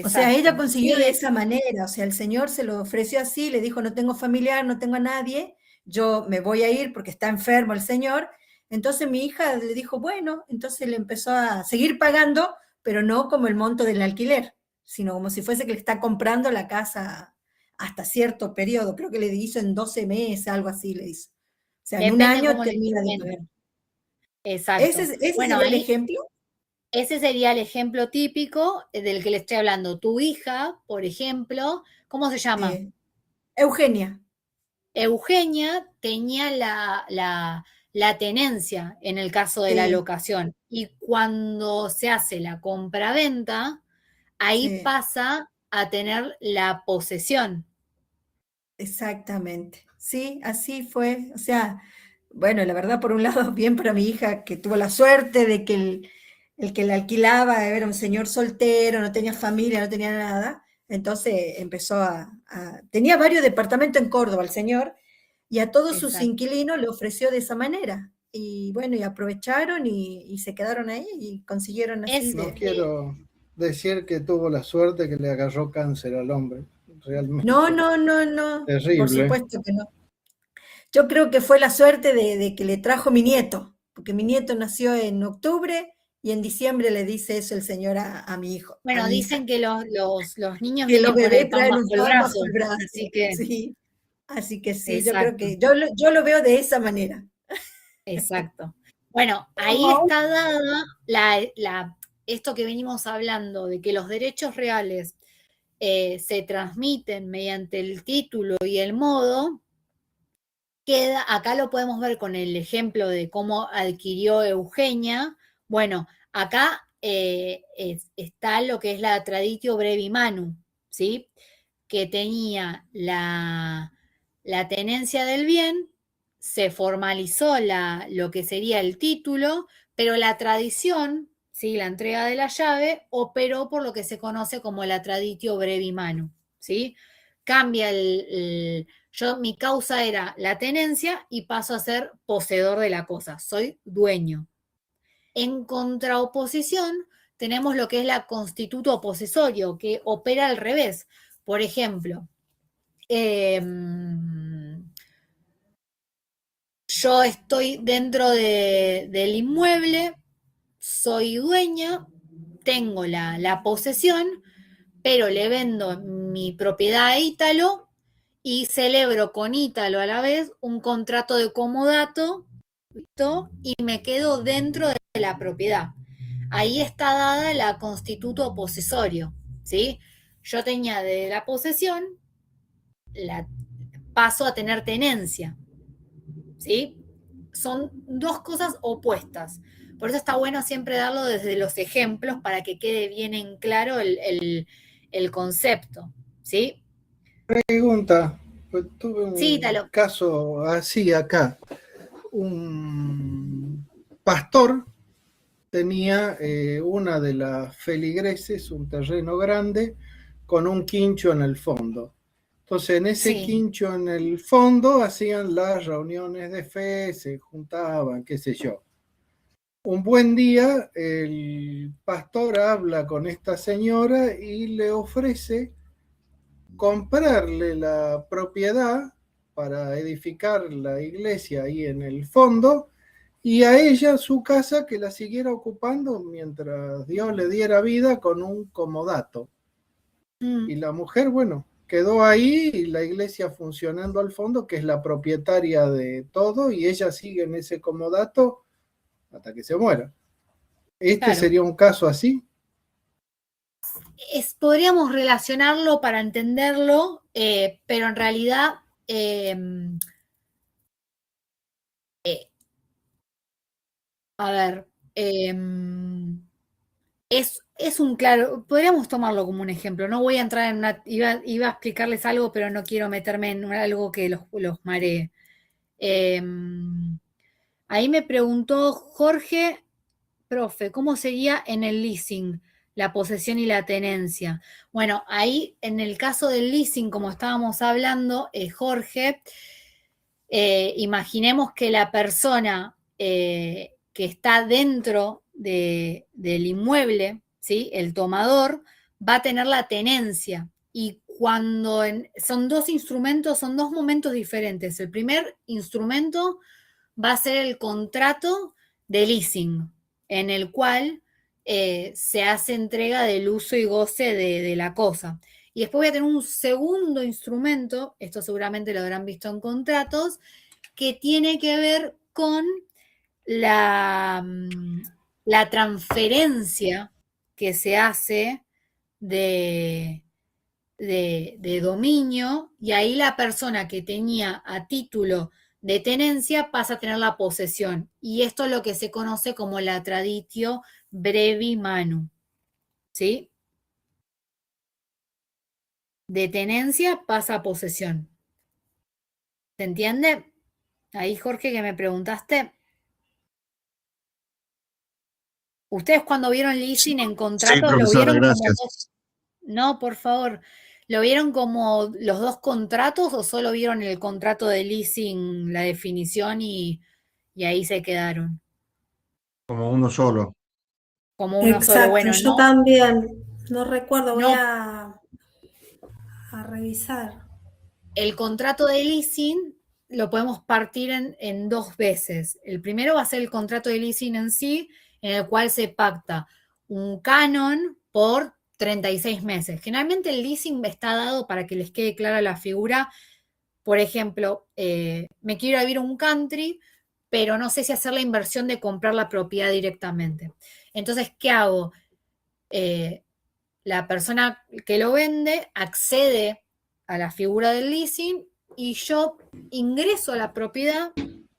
O sea, ella consiguió de esa manera, o sea, el señor se lo ofreció así, le dijo, no tengo familiar, no tengo a nadie, yo me voy a ir porque está enfermo el señor, Entonces mi hija le dijo, bueno, entonces le empezó a seguir pagando, pero no como el monto del alquiler, sino como si fuese que le está comprando la casa hasta cierto periodo. Creo que le hizo en 12 meses, algo así le hizo. O sea, en un Depende año cómo le termina de implementen. pagar. Exacto. ¿Ese Bueno, sería el ahí ejemplo? ese sería el ejemplo típico del que le estoy hablando. Tu hija, por ejemplo, ¿cómo se llama? Eugenia. Eugenia tenía la tenencia en el caso de la Sí, locación y cuando se hace la compraventa, ahí sí, pasa a tener la posesión. exactamente. Sí, así fue. O sea, bueno, la verdad, por un lado, bien para mi hija, que tuvo la suerte de que el que la alquilaba era un señor soltero, no tenía familia, no tenía nada. Entonces empezó tenía varios departamentos en Córdoba el señor, y a todos sus Exacto. inquilinos le ofreció de esa manera. Y bueno, y aprovecharon y se quedaron ahí y consiguieron así No de... quiero decir que tuvo la suerte que le agarró cáncer al hombre. Realmente No, no, no, no, por terrible. supuesto que no. Yo creo que fue la suerte de que le trajo mi nieto, porque mi nieto nació en octubre y en diciembre le dice eso el señor a mi hijo, a Bueno, mi hija, dicen que los niños que los vienen con el bebés pan traen bajo un el pan brazo, bajo el brazo. así que, Sí, así que sí, yo creo exacto, que yo lo veo de esa manera. exacto. Bueno, ahí está dada esto que venimos hablando, de que los derechos reales se transmiten mediante el título y el modo. Acá lo podemos ver con el ejemplo de cómo adquirió Eugenia. Bueno, acá está lo que es la traditio brevi manu, ¿sí? Que tenía la tenencia del bien, se formalizó lo que sería el título, pero la tradición, ¿sí? La entrega de la llave, operó por lo que se conoce como la traditio brevi manu, ¿sí? Cambia mi causa era la tenencia y paso a ser poseedor de la cosa, soy dueño. En contraoposición tenemos lo que es la constituto posesorio, que opera al revés. Por ejemplo, yo estoy dentro del inmueble, soy dueña, tengo la posesión, pero le vendo mi propiedad a Ítalo y celebro con Ítalo a la vez un contrato de comodato y me quedo dentro de la propiedad. Ahí está dada la constituto posesorio, ¿sí? Yo tenía de la posesión, paso a tener tenencia, ¿sí? Son dos cosas opuestas. Por eso está bueno siempre darlo desde los ejemplos para que quede bien en claro el concepto, ¿sí? Pregunta, pues tuve Sí, un Talo. caso así acá. Un pastor tenía una de las feligreses, un terreno grande, con un quincho en el fondo. Entonces, en ese quincho en el fondo hacían las reuniones de fe, se juntaban, qué sé yo. Un buen día, el pastor habla con esta señora y le ofrece comprarle la propiedad para edificar la iglesia ahí en el fondo y a ella su casa que la siguiera ocupando mientras Dios le diera vida con un comodato. Y la mujer, bueno, quedó ahí y la iglesia funcionando al fondo, que es la propietaria de todo, y ella sigue en ese comodato hasta que se muera. ¿Este sería un caso así? Podríamos relacionarlo para entenderlo, pero en realidad a ver, es un claro, podríamos tomarlo como un ejemplo, no voy a entrar en iba a explicarles algo, pero no quiero meterme en algo que los maree. Ahí me preguntó Jorge, profe, ¿cómo sería en el leasing la posesión y la tenencia? Bueno, ahí en el caso del leasing, como estábamos hablando, Jorge, imaginemos que la persona que está dentro del inmueble, ¿sí? El tomador, va a tener la tenencia. Y cuando son dos instrumentos, son dos momentos diferentes. El primer instrumento va a ser el contrato de leasing, en el cual se hace entrega del uso y goce de la cosa. Y después voy a tener un segundo instrumento, esto seguramente lo habrán visto en contratos, que tiene que ver con la transferencia que se hace de dominio, y ahí la persona que tenía a título de tenencia pasa a tener la posesión. Y esto es lo que se conoce como la traditio brevi manu. ¿Sí? De tenencia pasa a posesión. ¿Se entiende? Ahí, Jorge, que me preguntaste. ¿Ustedes cuando vieron leasing en contrato lo profesora, vieron como gracias. dos? No, por favor. ¿Lo vieron como los dos contratos o solo vieron el contrato de leasing, la definición y ahí se quedaron? Como uno solo. Como uno solo. Exacto, Bueno, yo no, también, no recuerdo, voy no. a revisar. El contrato de leasing lo podemos partir en dos veces. El primero va a ser el contrato de leasing en sí, en el cual se pacta un canon por 36 meses. Generalmente el leasing está dado para que les quede clara la figura. Por ejemplo, me quiero ir a vivir a un country, pero no sé si hacer la inversión de comprar la propiedad directamente. Entonces, ¿qué hago? La persona que lo vende accede a la figura del leasing y yo ingreso a la propiedad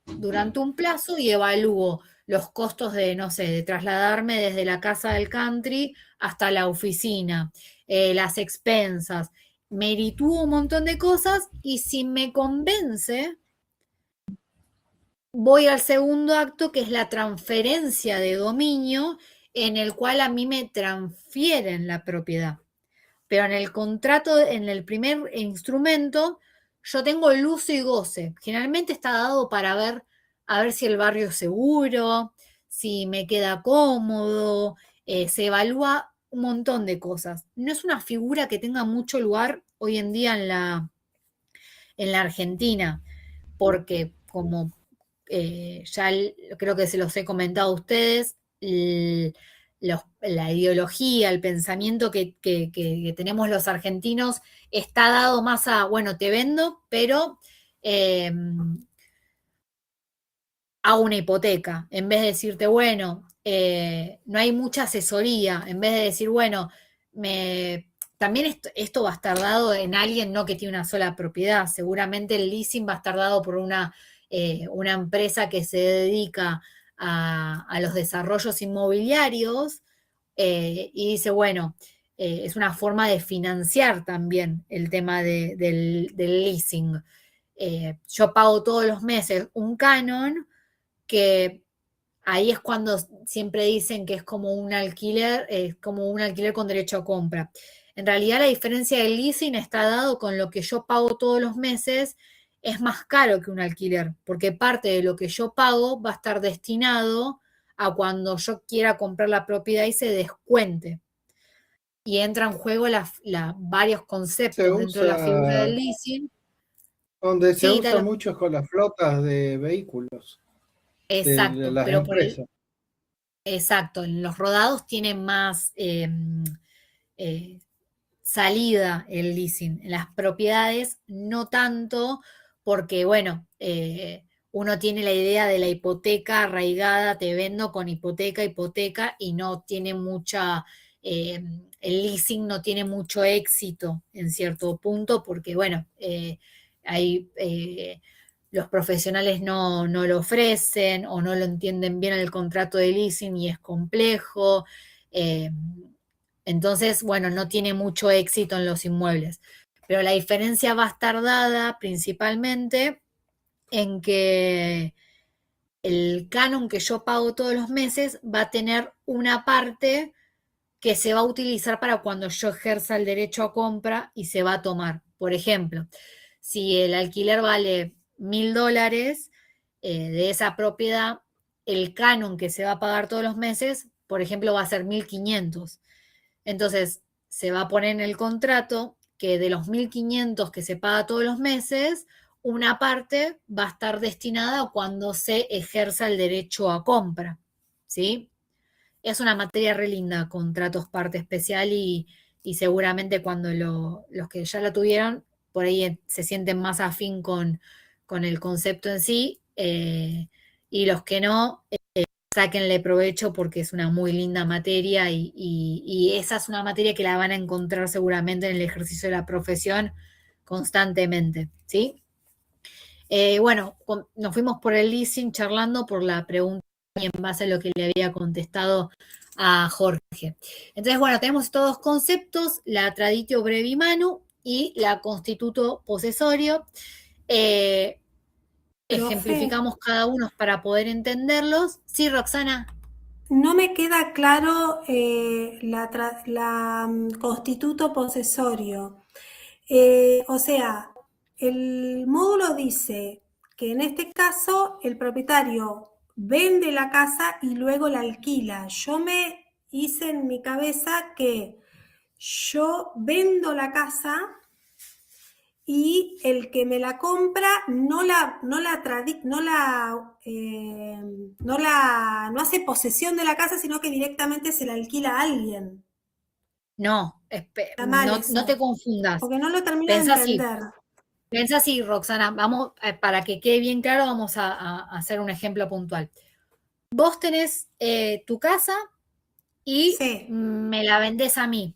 durante un plazo y evalúo los costos de, no sé, de trasladarme desde la casa del country hasta la oficina, las expensas, meritúo un montón de cosas y si me convence, voy al segundo acto, que es la transferencia de dominio, en el cual a mí me transfieren la propiedad. Pero en el contrato, en el primer instrumento, yo tengo el uso y goce. Generalmente está dado para ver, a ver si el barrio es seguro, si me queda cómodo, se evalúa un montón de cosas. No es una figura que tenga mucho lugar hoy en día en la Argentina, porque como ya creo que se los he comentado a ustedes, la ideología, el pensamiento que tenemos los argentinos está dado más a, bueno, te vendo, pero hago una hipoteca, en vez de decirte, bueno, no hay mucha asesoría, en vez de decir, bueno, también esto va a estar dado en alguien no que tiene una sola propiedad, seguramente el leasing va a estar dado por una empresa que se dedica a los desarrollos inmobiliarios y dice, bueno, es una forma de financiar también el tema del leasing. Yo pago todos los meses un canon que ahí es cuando siempre dicen que es como un alquiler con derecho a compra. En realidad la diferencia del leasing está dado con lo que yo pago todos los meses, es más caro que un alquiler, porque parte de lo que yo pago va a estar destinado a cuando yo quiera comprar la propiedad y se descuente. Y entra en juego varios conceptos dentro de la figura del leasing. Donde se Sí, usa mucho con las flotas de vehículos. exacto, de las pero empresas. exacto, en los rodados tiene más salida el leasing. En las propiedades no tanto, porque bueno, uno tiene la idea de la hipoteca arraigada, te vendo con hipoteca, y no tiene mucha, el leasing no tiene mucho éxito en cierto punto, porque bueno, hay los profesionales no lo ofrecen o no lo entienden bien el contrato de leasing y es complejo. Entonces, bueno, no tiene mucho éxito en los inmuebles. Pero la diferencia va a estar dada principalmente en que el canon que yo pago todos los meses va a tener una parte que se va a utilizar para cuando yo ejerza el derecho a compra y se va a tomar. Por ejemplo, si el alquiler vale $1.000 de esa propiedad, el canon que se va a pagar todos los meses, por ejemplo, va a ser 1.500. Entonces, se va a poner en el contrato que de los 1.500 que se paga todos los meses, una parte va a estar destinada a cuando se ejerza el derecho a compra, ¿sí? Es una materia re linda, contratos parte especial, y seguramente cuando los que ya la tuvieron, por ahí se sienten más afín con el concepto en sí, y los que no, sáquenle provecho porque es una muy linda materia, y esa es una materia que la van a encontrar seguramente en el ejercicio de la profesión constantemente, ¿sí? Bueno, nos fuimos por el leasing charlando por la pregunta y en base a lo que le había contestado a Jorge. Entonces, bueno, tenemos estos dos conceptos, la traditio brevi manu y la constituto posesorio. Ejemplificamos cada uno para poder entenderlos. Sí, Roxana. No me queda claro la constituto posesorio. O sea, el módulo dice que en este caso el propietario vende la casa y luego la alquila. Yo me hice en mi cabeza que yo vendo la casa y el que me la compra no hace posesión de la casa, sino que directamente se la alquila a alguien. No, no te confundas. Porque no lo termino de entender. Piensa así, Roxana. Vamos, para que quede bien claro, vamos a hacer un ejemplo puntual. Vos tenés tu casa y me la vendés a mí.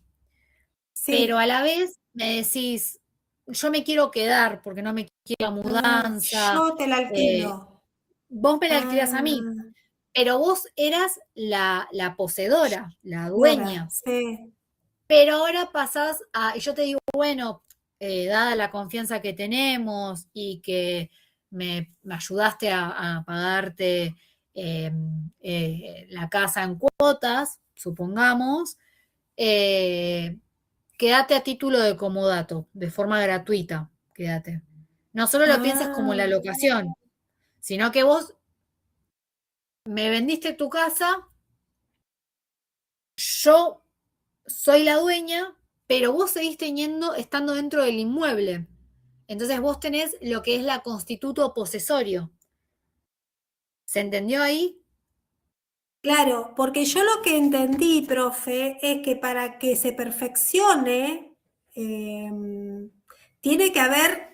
Sí. Pero a la vez me decís, yo me quiero quedar porque no me quiero la mudanza. Yo te la alquilo. Vos me la alquilás a mí, pero vos eras la poseedora, la dueña. Sí. Pero ahora pasás y yo te digo, bueno, dada la confianza que tenemos y que me ayudaste a pagarte la casa en cuotas, supongamos, quédate a título de comodato, de forma gratuita, quédate. No solo lo pienses como la locación, sino que vos me vendiste tu casa, yo soy la dueña, pero vos seguís estando dentro del inmueble. Entonces vos tenés lo que es la constituto posesorio. ¿Se entendió ahí? Claro, porque yo lo que entendí, profe, es que para que se perfeccione, tiene que haber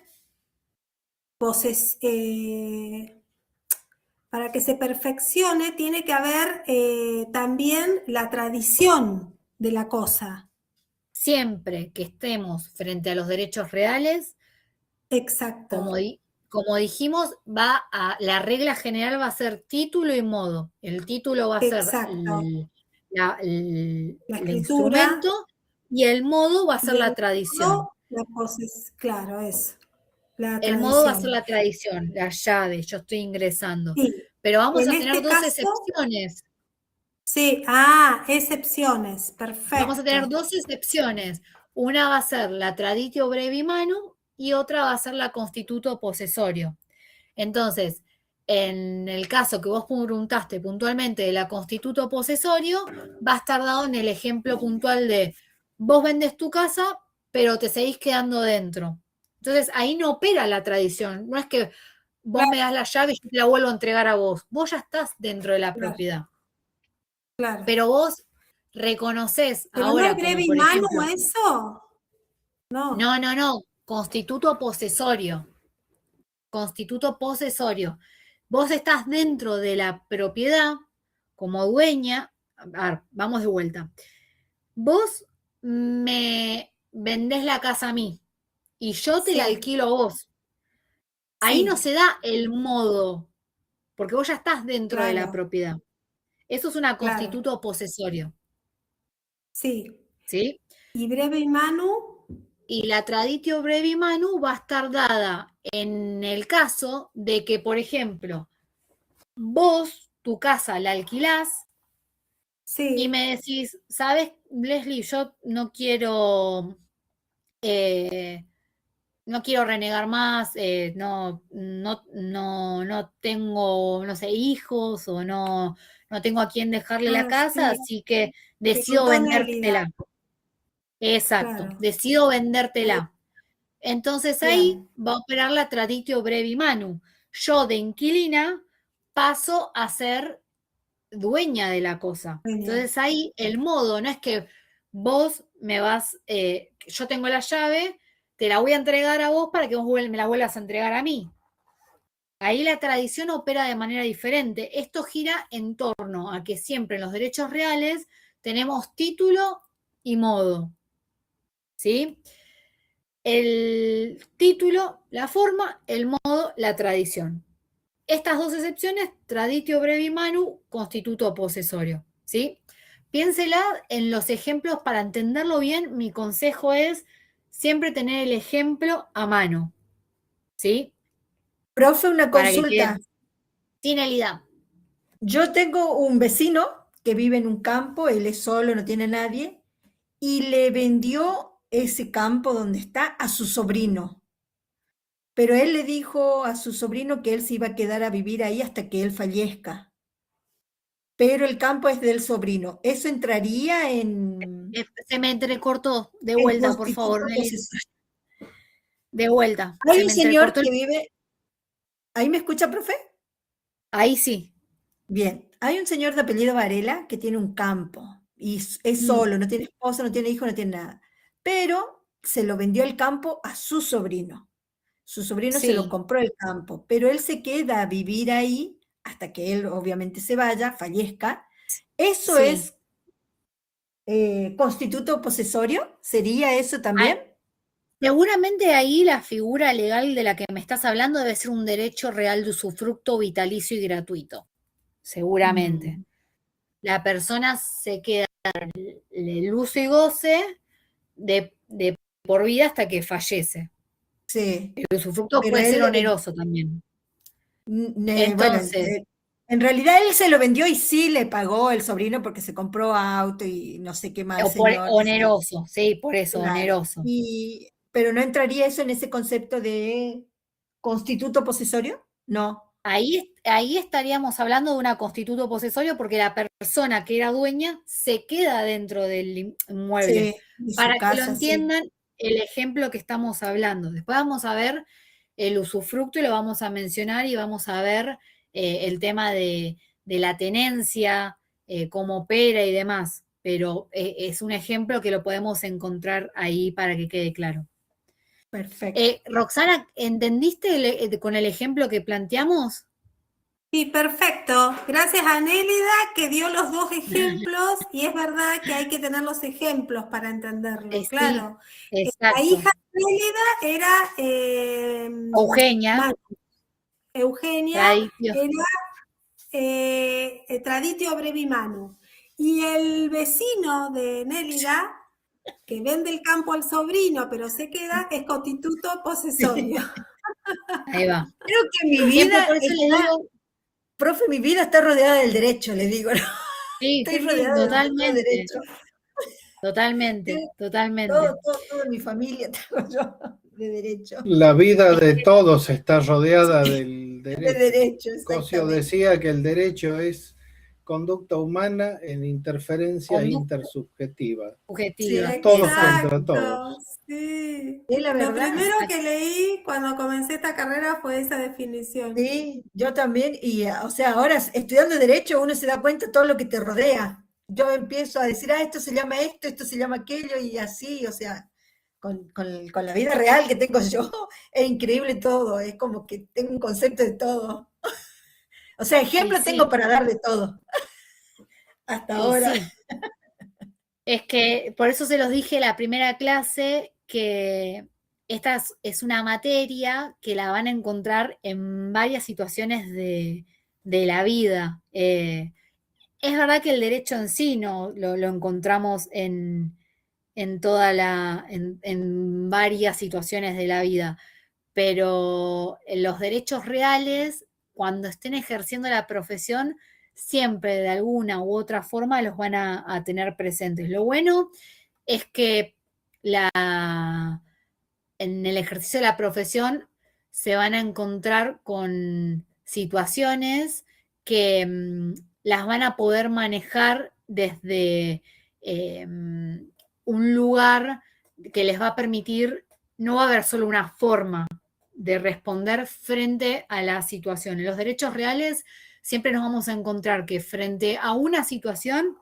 para que se perfeccione, tiene que haber también la tradición de la cosa. Siempre que estemos frente a los derechos reales, exacto. Como dijimos, la regla general va a ser título y modo. El título va a ser el instrumento y el modo va a ser la tradición. Claro, eso. El modo va a ser la tradición, la llave, yo estoy ingresando. Sí. Pero vamos a tener dos excepciones. Sí, excepciones, perfecto. Vamos a tener dos excepciones. Una va a ser la traditio brevi manu y otra va a ser la constituto posesorio. Entonces, en el caso que vos preguntaste puntualmente de la constituto posesorio, va a estar dado en el ejemplo puntual de vos vendes tu casa, pero te seguís quedando dentro. Entonces, ahí no opera la tradición. No es que vos me das la llave y yo te la vuelvo a entregar a vos. Vos ya estás dentro de la propiedad. Claro. Pero vos reconoces ¿pero ahora. no es brevi manu eso? No. Constituto posesorio. Constituto posesorio. Vos estás dentro de la propiedad como dueña. A ver, vamos de vuelta. Vos me vendés la casa a mí y yo te la alquilo a vos. Ahí no se da el modo, porque vos ya estás dentro de la propiedad. Eso es una constituto posesorio. Sí. ¿Sí? ¿Y brevi manu? Y la traditio brevi manu va a estar dada en el caso de que, por ejemplo, vos tu casa la alquilás y me decís, ¿sabes, Leslie? Yo no quiero renegar más, no tengo, no sé, hijos o no tengo a quién dejarle la casa, así que decido vendértela. Exacto, decido vendértela. Entonces ahí va a operar la traditio brevi manu. Yo de inquilina paso a ser dueña de la cosa. Entonces ahí el modo no es que vos me vas, yo tengo la llave, te la voy a entregar a vos para que vos me la vuelvas a entregar a mí. Ahí la tradición opera de manera diferente. Esto gira en torno a que siempre en los derechos reales tenemos título y modo. ¿Sí? El título, la forma, el modo, la tradición. Estas dos excepciones, traditio brevi manu, constituto posesorio. ¿Sí? Piénsela en los ejemplos para entenderlo bien. Mi consejo es siempre tener el ejemplo a mano. ¿Sí? Profe, una Para que consulta. quede finalidad. Yo tengo un vecino que vive en un campo, él es solo, no tiene nadie, y le vendió ese campo donde está a su sobrino. Pero él le dijo a su sobrino que él se iba a quedar a vivir ahí hasta que él fallezca. Pero el campo es del sobrino. ¿Eso entraría en Se me entrecortó. De vuelta, por constituto favor, Nelly. posesorio? De vuelta. Hay Se un me señor entrecortó que vive... ¿Ahí me escucha, profe? Ahí sí. Bien. Hay un señor de apellido Varela que tiene un campo y es solo, no tiene esposa, no tiene hijo, no tiene nada. Pero se lo vendió el campo a su sobrino. Su sobrino se lo Sí. compró el campo, pero él se queda a vivir ahí hasta que él obviamente se vaya, fallezca. ¿Eso Sí. es constituto posesorio? ¿Sería eso también? Seguramente ahí la figura legal de la que me estás hablando debe ser un derecho real de usufructo vitalicio y gratuito. Seguramente. La persona se queda el uso y goce de por vida hasta que fallece. Sí. El usufructo Pero puede ser él, oneroso también. bueno, Entonces, en realidad él se lo vendió y sí le pagó el sobrino porque se compró auto y no sé qué más, señor. oneroso, sí, por eso, Claro. oneroso. Pero ¿no entraría eso en ese concepto de constituto posesorio? No. Ahí estaríamos hablando de una constituto posesorio porque la persona que era dueña se queda dentro del inmueble. Sí, de su Para que lo casa, sí. entiendan, el ejemplo que estamos hablando. Después vamos a ver el usufructo y lo vamos a mencionar y vamos a ver el tema de la tenencia, cómo opera y demás. Pero es un ejemplo que lo podemos encontrar ahí para que quede claro. Perfecto. Roxana, ¿entendiste con el ejemplo que planteamos? Sí, perfecto. Gracias a Nélida que dio los dos ejemplos y es verdad que hay que tener los ejemplos para entenderlo, Sí, claro. exacto. La hija de Nélida era Eugenia. Manu. Eugenia Traditio. era Traditio Brevi Manu. Y el vecino de Nélida, que vende el campo al sobrino, pero se queda, es constituto posesorio. Ahí va. Creo que mi vida profe, mi vida está rodeada del derecho, le digo, ¿no? Sí, Estoy rodeada totalmente. del derecho. Totalmente. Toda mi familia tengo yo de derecho. La vida de todos está rodeada del derecho. De derecho, Cosio decía que el derecho es conducta humana en interferencia intersubjetiva. Subjetiva. Todos contra todos. Sí. Es la verdad. Lo primero que leí cuando comencé esta carrera fue esa definición. Sí, yo también. Y, o sea, ahora estudiando Derecho uno se da cuenta de todo lo que te rodea. Yo empiezo a decir, esto se llama esto se llama aquello, y así, o sea, con la vida real que tengo yo, es increíble todo. Es como que tengo un concepto de todo. O sea, ejemplos tengo para dar de todo. Hasta ahora. Sí. Es que por eso se los dije la primera clase que esta es una materia que la van a encontrar en varias situaciones de la vida. Es verdad que el derecho en sí no lo encontramos en varias situaciones de la vida, pero los derechos reales, cuando estén ejerciendo la profesión, siempre de alguna u otra forma los van a tener presentes. Lo bueno es que en el ejercicio de la profesión se van a encontrar con situaciones que las van a poder manejar desde un lugar que les va a permitir no va a haber solo una forma de responder frente a la situación. En los derechos reales siempre nos vamos a encontrar que frente a una situación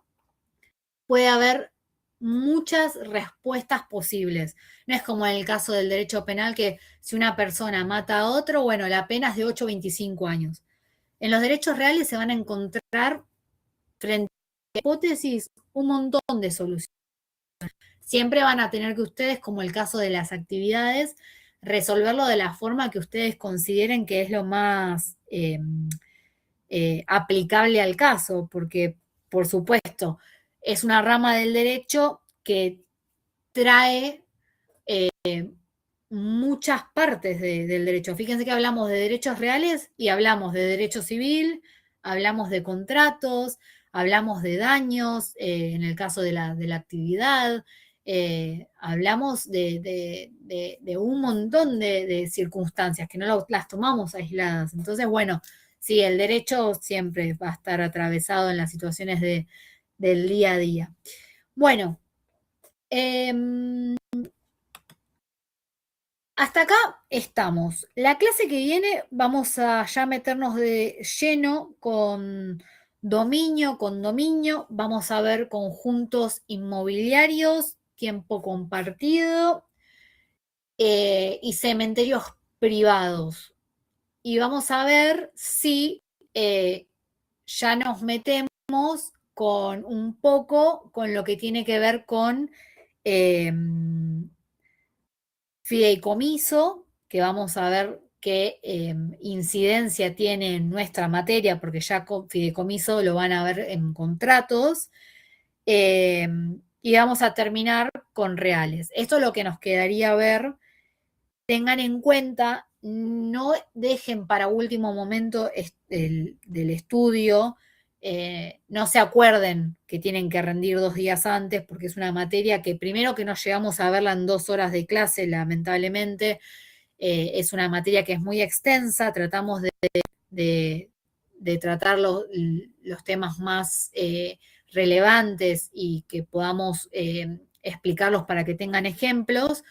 puede haber muchas respuestas posibles. No es como en el caso del derecho penal que si una persona mata a otro, bueno, la pena es de 8 a 25 años. En los derechos reales se van a encontrar frente a hipótesis un montón de soluciones. Siempre van a tener que ustedes, como el caso de las actividades, resolverlo de la forma que ustedes consideren que es lo más aplicable al caso, porque, por supuesto, es una rama del derecho que trae muchas partes del derecho. Fíjense que hablamos de derechos reales y hablamos de derecho civil, hablamos de contratos, hablamos de daños, en el caso de la actividad, hablamos de un montón de circunstancias que no las tomamos aisladas. Entonces, bueno, sí, el derecho siempre va a estar atravesado en las situaciones del día a día. Bueno, hasta acá estamos. La clase que viene vamos a ya meternos de lleno con condominio, vamos a ver conjuntos inmobiliarios, tiempo compartido y cementerios privados. Y vamos a ver si ya nos metemos con un poco con lo que tiene que ver con fideicomiso, que vamos a ver qué incidencia tiene en nuestra materia, porque ya con fideicomiso lo van a ver en contratos, y vamos a terminar con reales. Esto es lo que nos quedaría ver. Tengan en cuenta, no dejen para último momento del estudio, no se acuerden que tienen que rendir 2 días antes, porque es una materia que primero que no llegamos a verla en 2 horas de clase, lamentablemente, es una materia que es muy extensa, tratamos de tratar los temas más relevantes y que podamos explicarlos para que tengan ejemplos,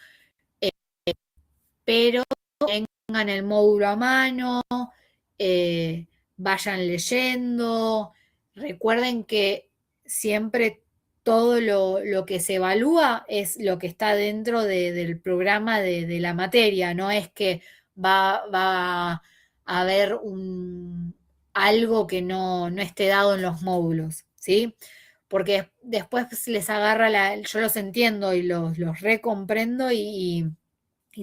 pero tengan el módulo a mano, vayan leyendo, recuerden que siempre todo lo que se evalúa es lo que está dentro del programa de la materia, no es que va a haber algo que no esté dado en los módulos, ¿sí? Porque después les agarra yo los entiendo y los recomprendo y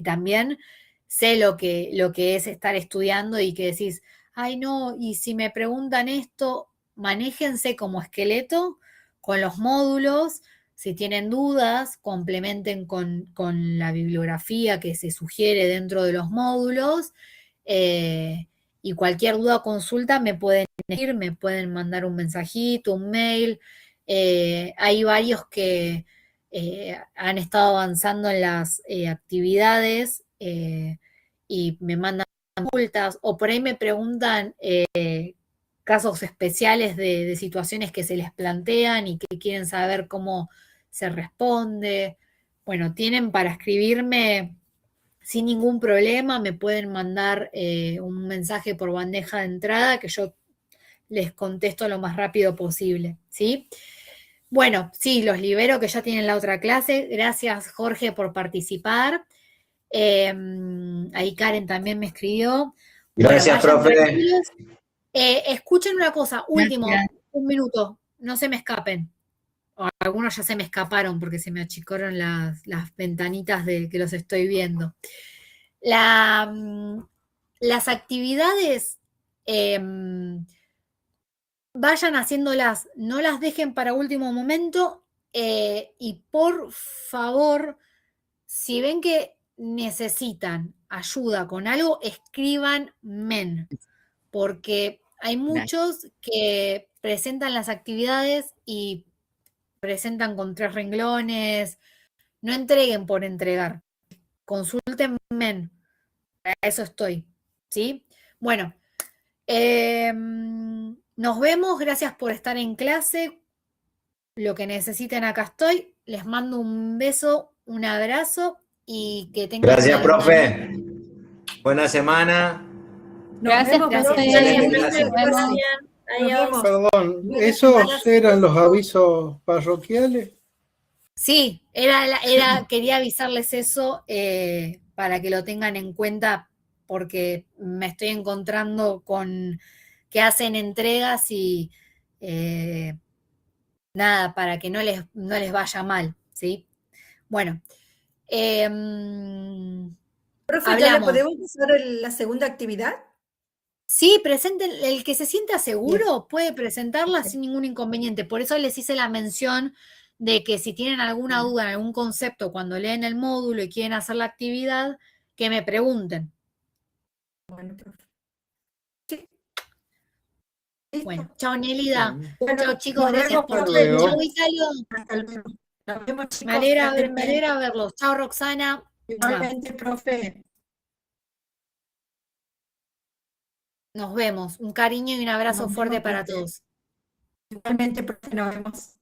también sé lo que es estar estudiando y que decís, ay no, y si me preguntan esto, manéjense como esqueleto con los módulos, si tienen dudas, complementen con la bibliografía que se sugiere dentro de los módulos, y cualquier duda o consulta me pueden ir, me pueden mandar un mensajito, un mail. Hay varios que han estado avanzando en las actividades y me mandan consultas, o por ahí me preguntan casos especiales de situaciones que se les plantean y que quieren saber cómo se responde. Bueno, tienen para escribirme sin ningún problema, me pueden mandar un mensaje por bandeja de entrada que yo les contesto lo más rápido posible, ¿sí? Bueno, sí, los libero que ya tienen la otra clase. Gracias, Jorge, por participar. Ahí Karen también me escribió. Gracias, bueno, profe. Escuchen una cosa, último, un minuto, no se me escapen. O algunos ya se me escaparon porque se me achicaron las ventanitas de que los estoy viendo. Las actividades, vayan haciéndolas, no las dejen para último momento, y por favor, si ven que necesitan ayuda con algo, escriban men, porque hay muchos que presentan las actividades y presentan con 3 renglones. No entreguen por entregar, consulten men, para eso estoy, ¿sí? Bueno, nos vemos, gracias por estar en clase. Lo que necesiten acá estoy. Les mando un beso, un abrazo y que tengan Gracias, una profe. Buena semana. Gracias, gracias. profe. Excelente, gracias. Nos vemos. Adiós. Perdón, ¿esos eran los avisos parroquiales? Sí, quería avisarles eso para que lo tengan en cuenta, porque me estoy encontrando con que hacen entregas y nada, para que no les vaya mal, ¿sí? Bueno, Profe, ¿ya le hablamos. podemos pasar la segunda actividad? Sí, presenten, el que se sienta seguro puede presentarla sin ningún inconveniente. Por eso les hice la mención de que si tienen alguna duda en algún concepto cuando leen el módulo y quieren hacer la actividad, que me pregunten. Bueno, profe. Bueno, chao Nelida. Bueno, Chao chicos, nos gracias vemos por pronto. todo. Chao Italio. Hasta luego. Nos vemos, chicos. Me alegra verlos. Chao Roxana. Igualmente, profe. Nos vemos. Un cariño y un abrazo Nos fuerte vemos, para profe. todos. Igualmente, profe, nos vemos.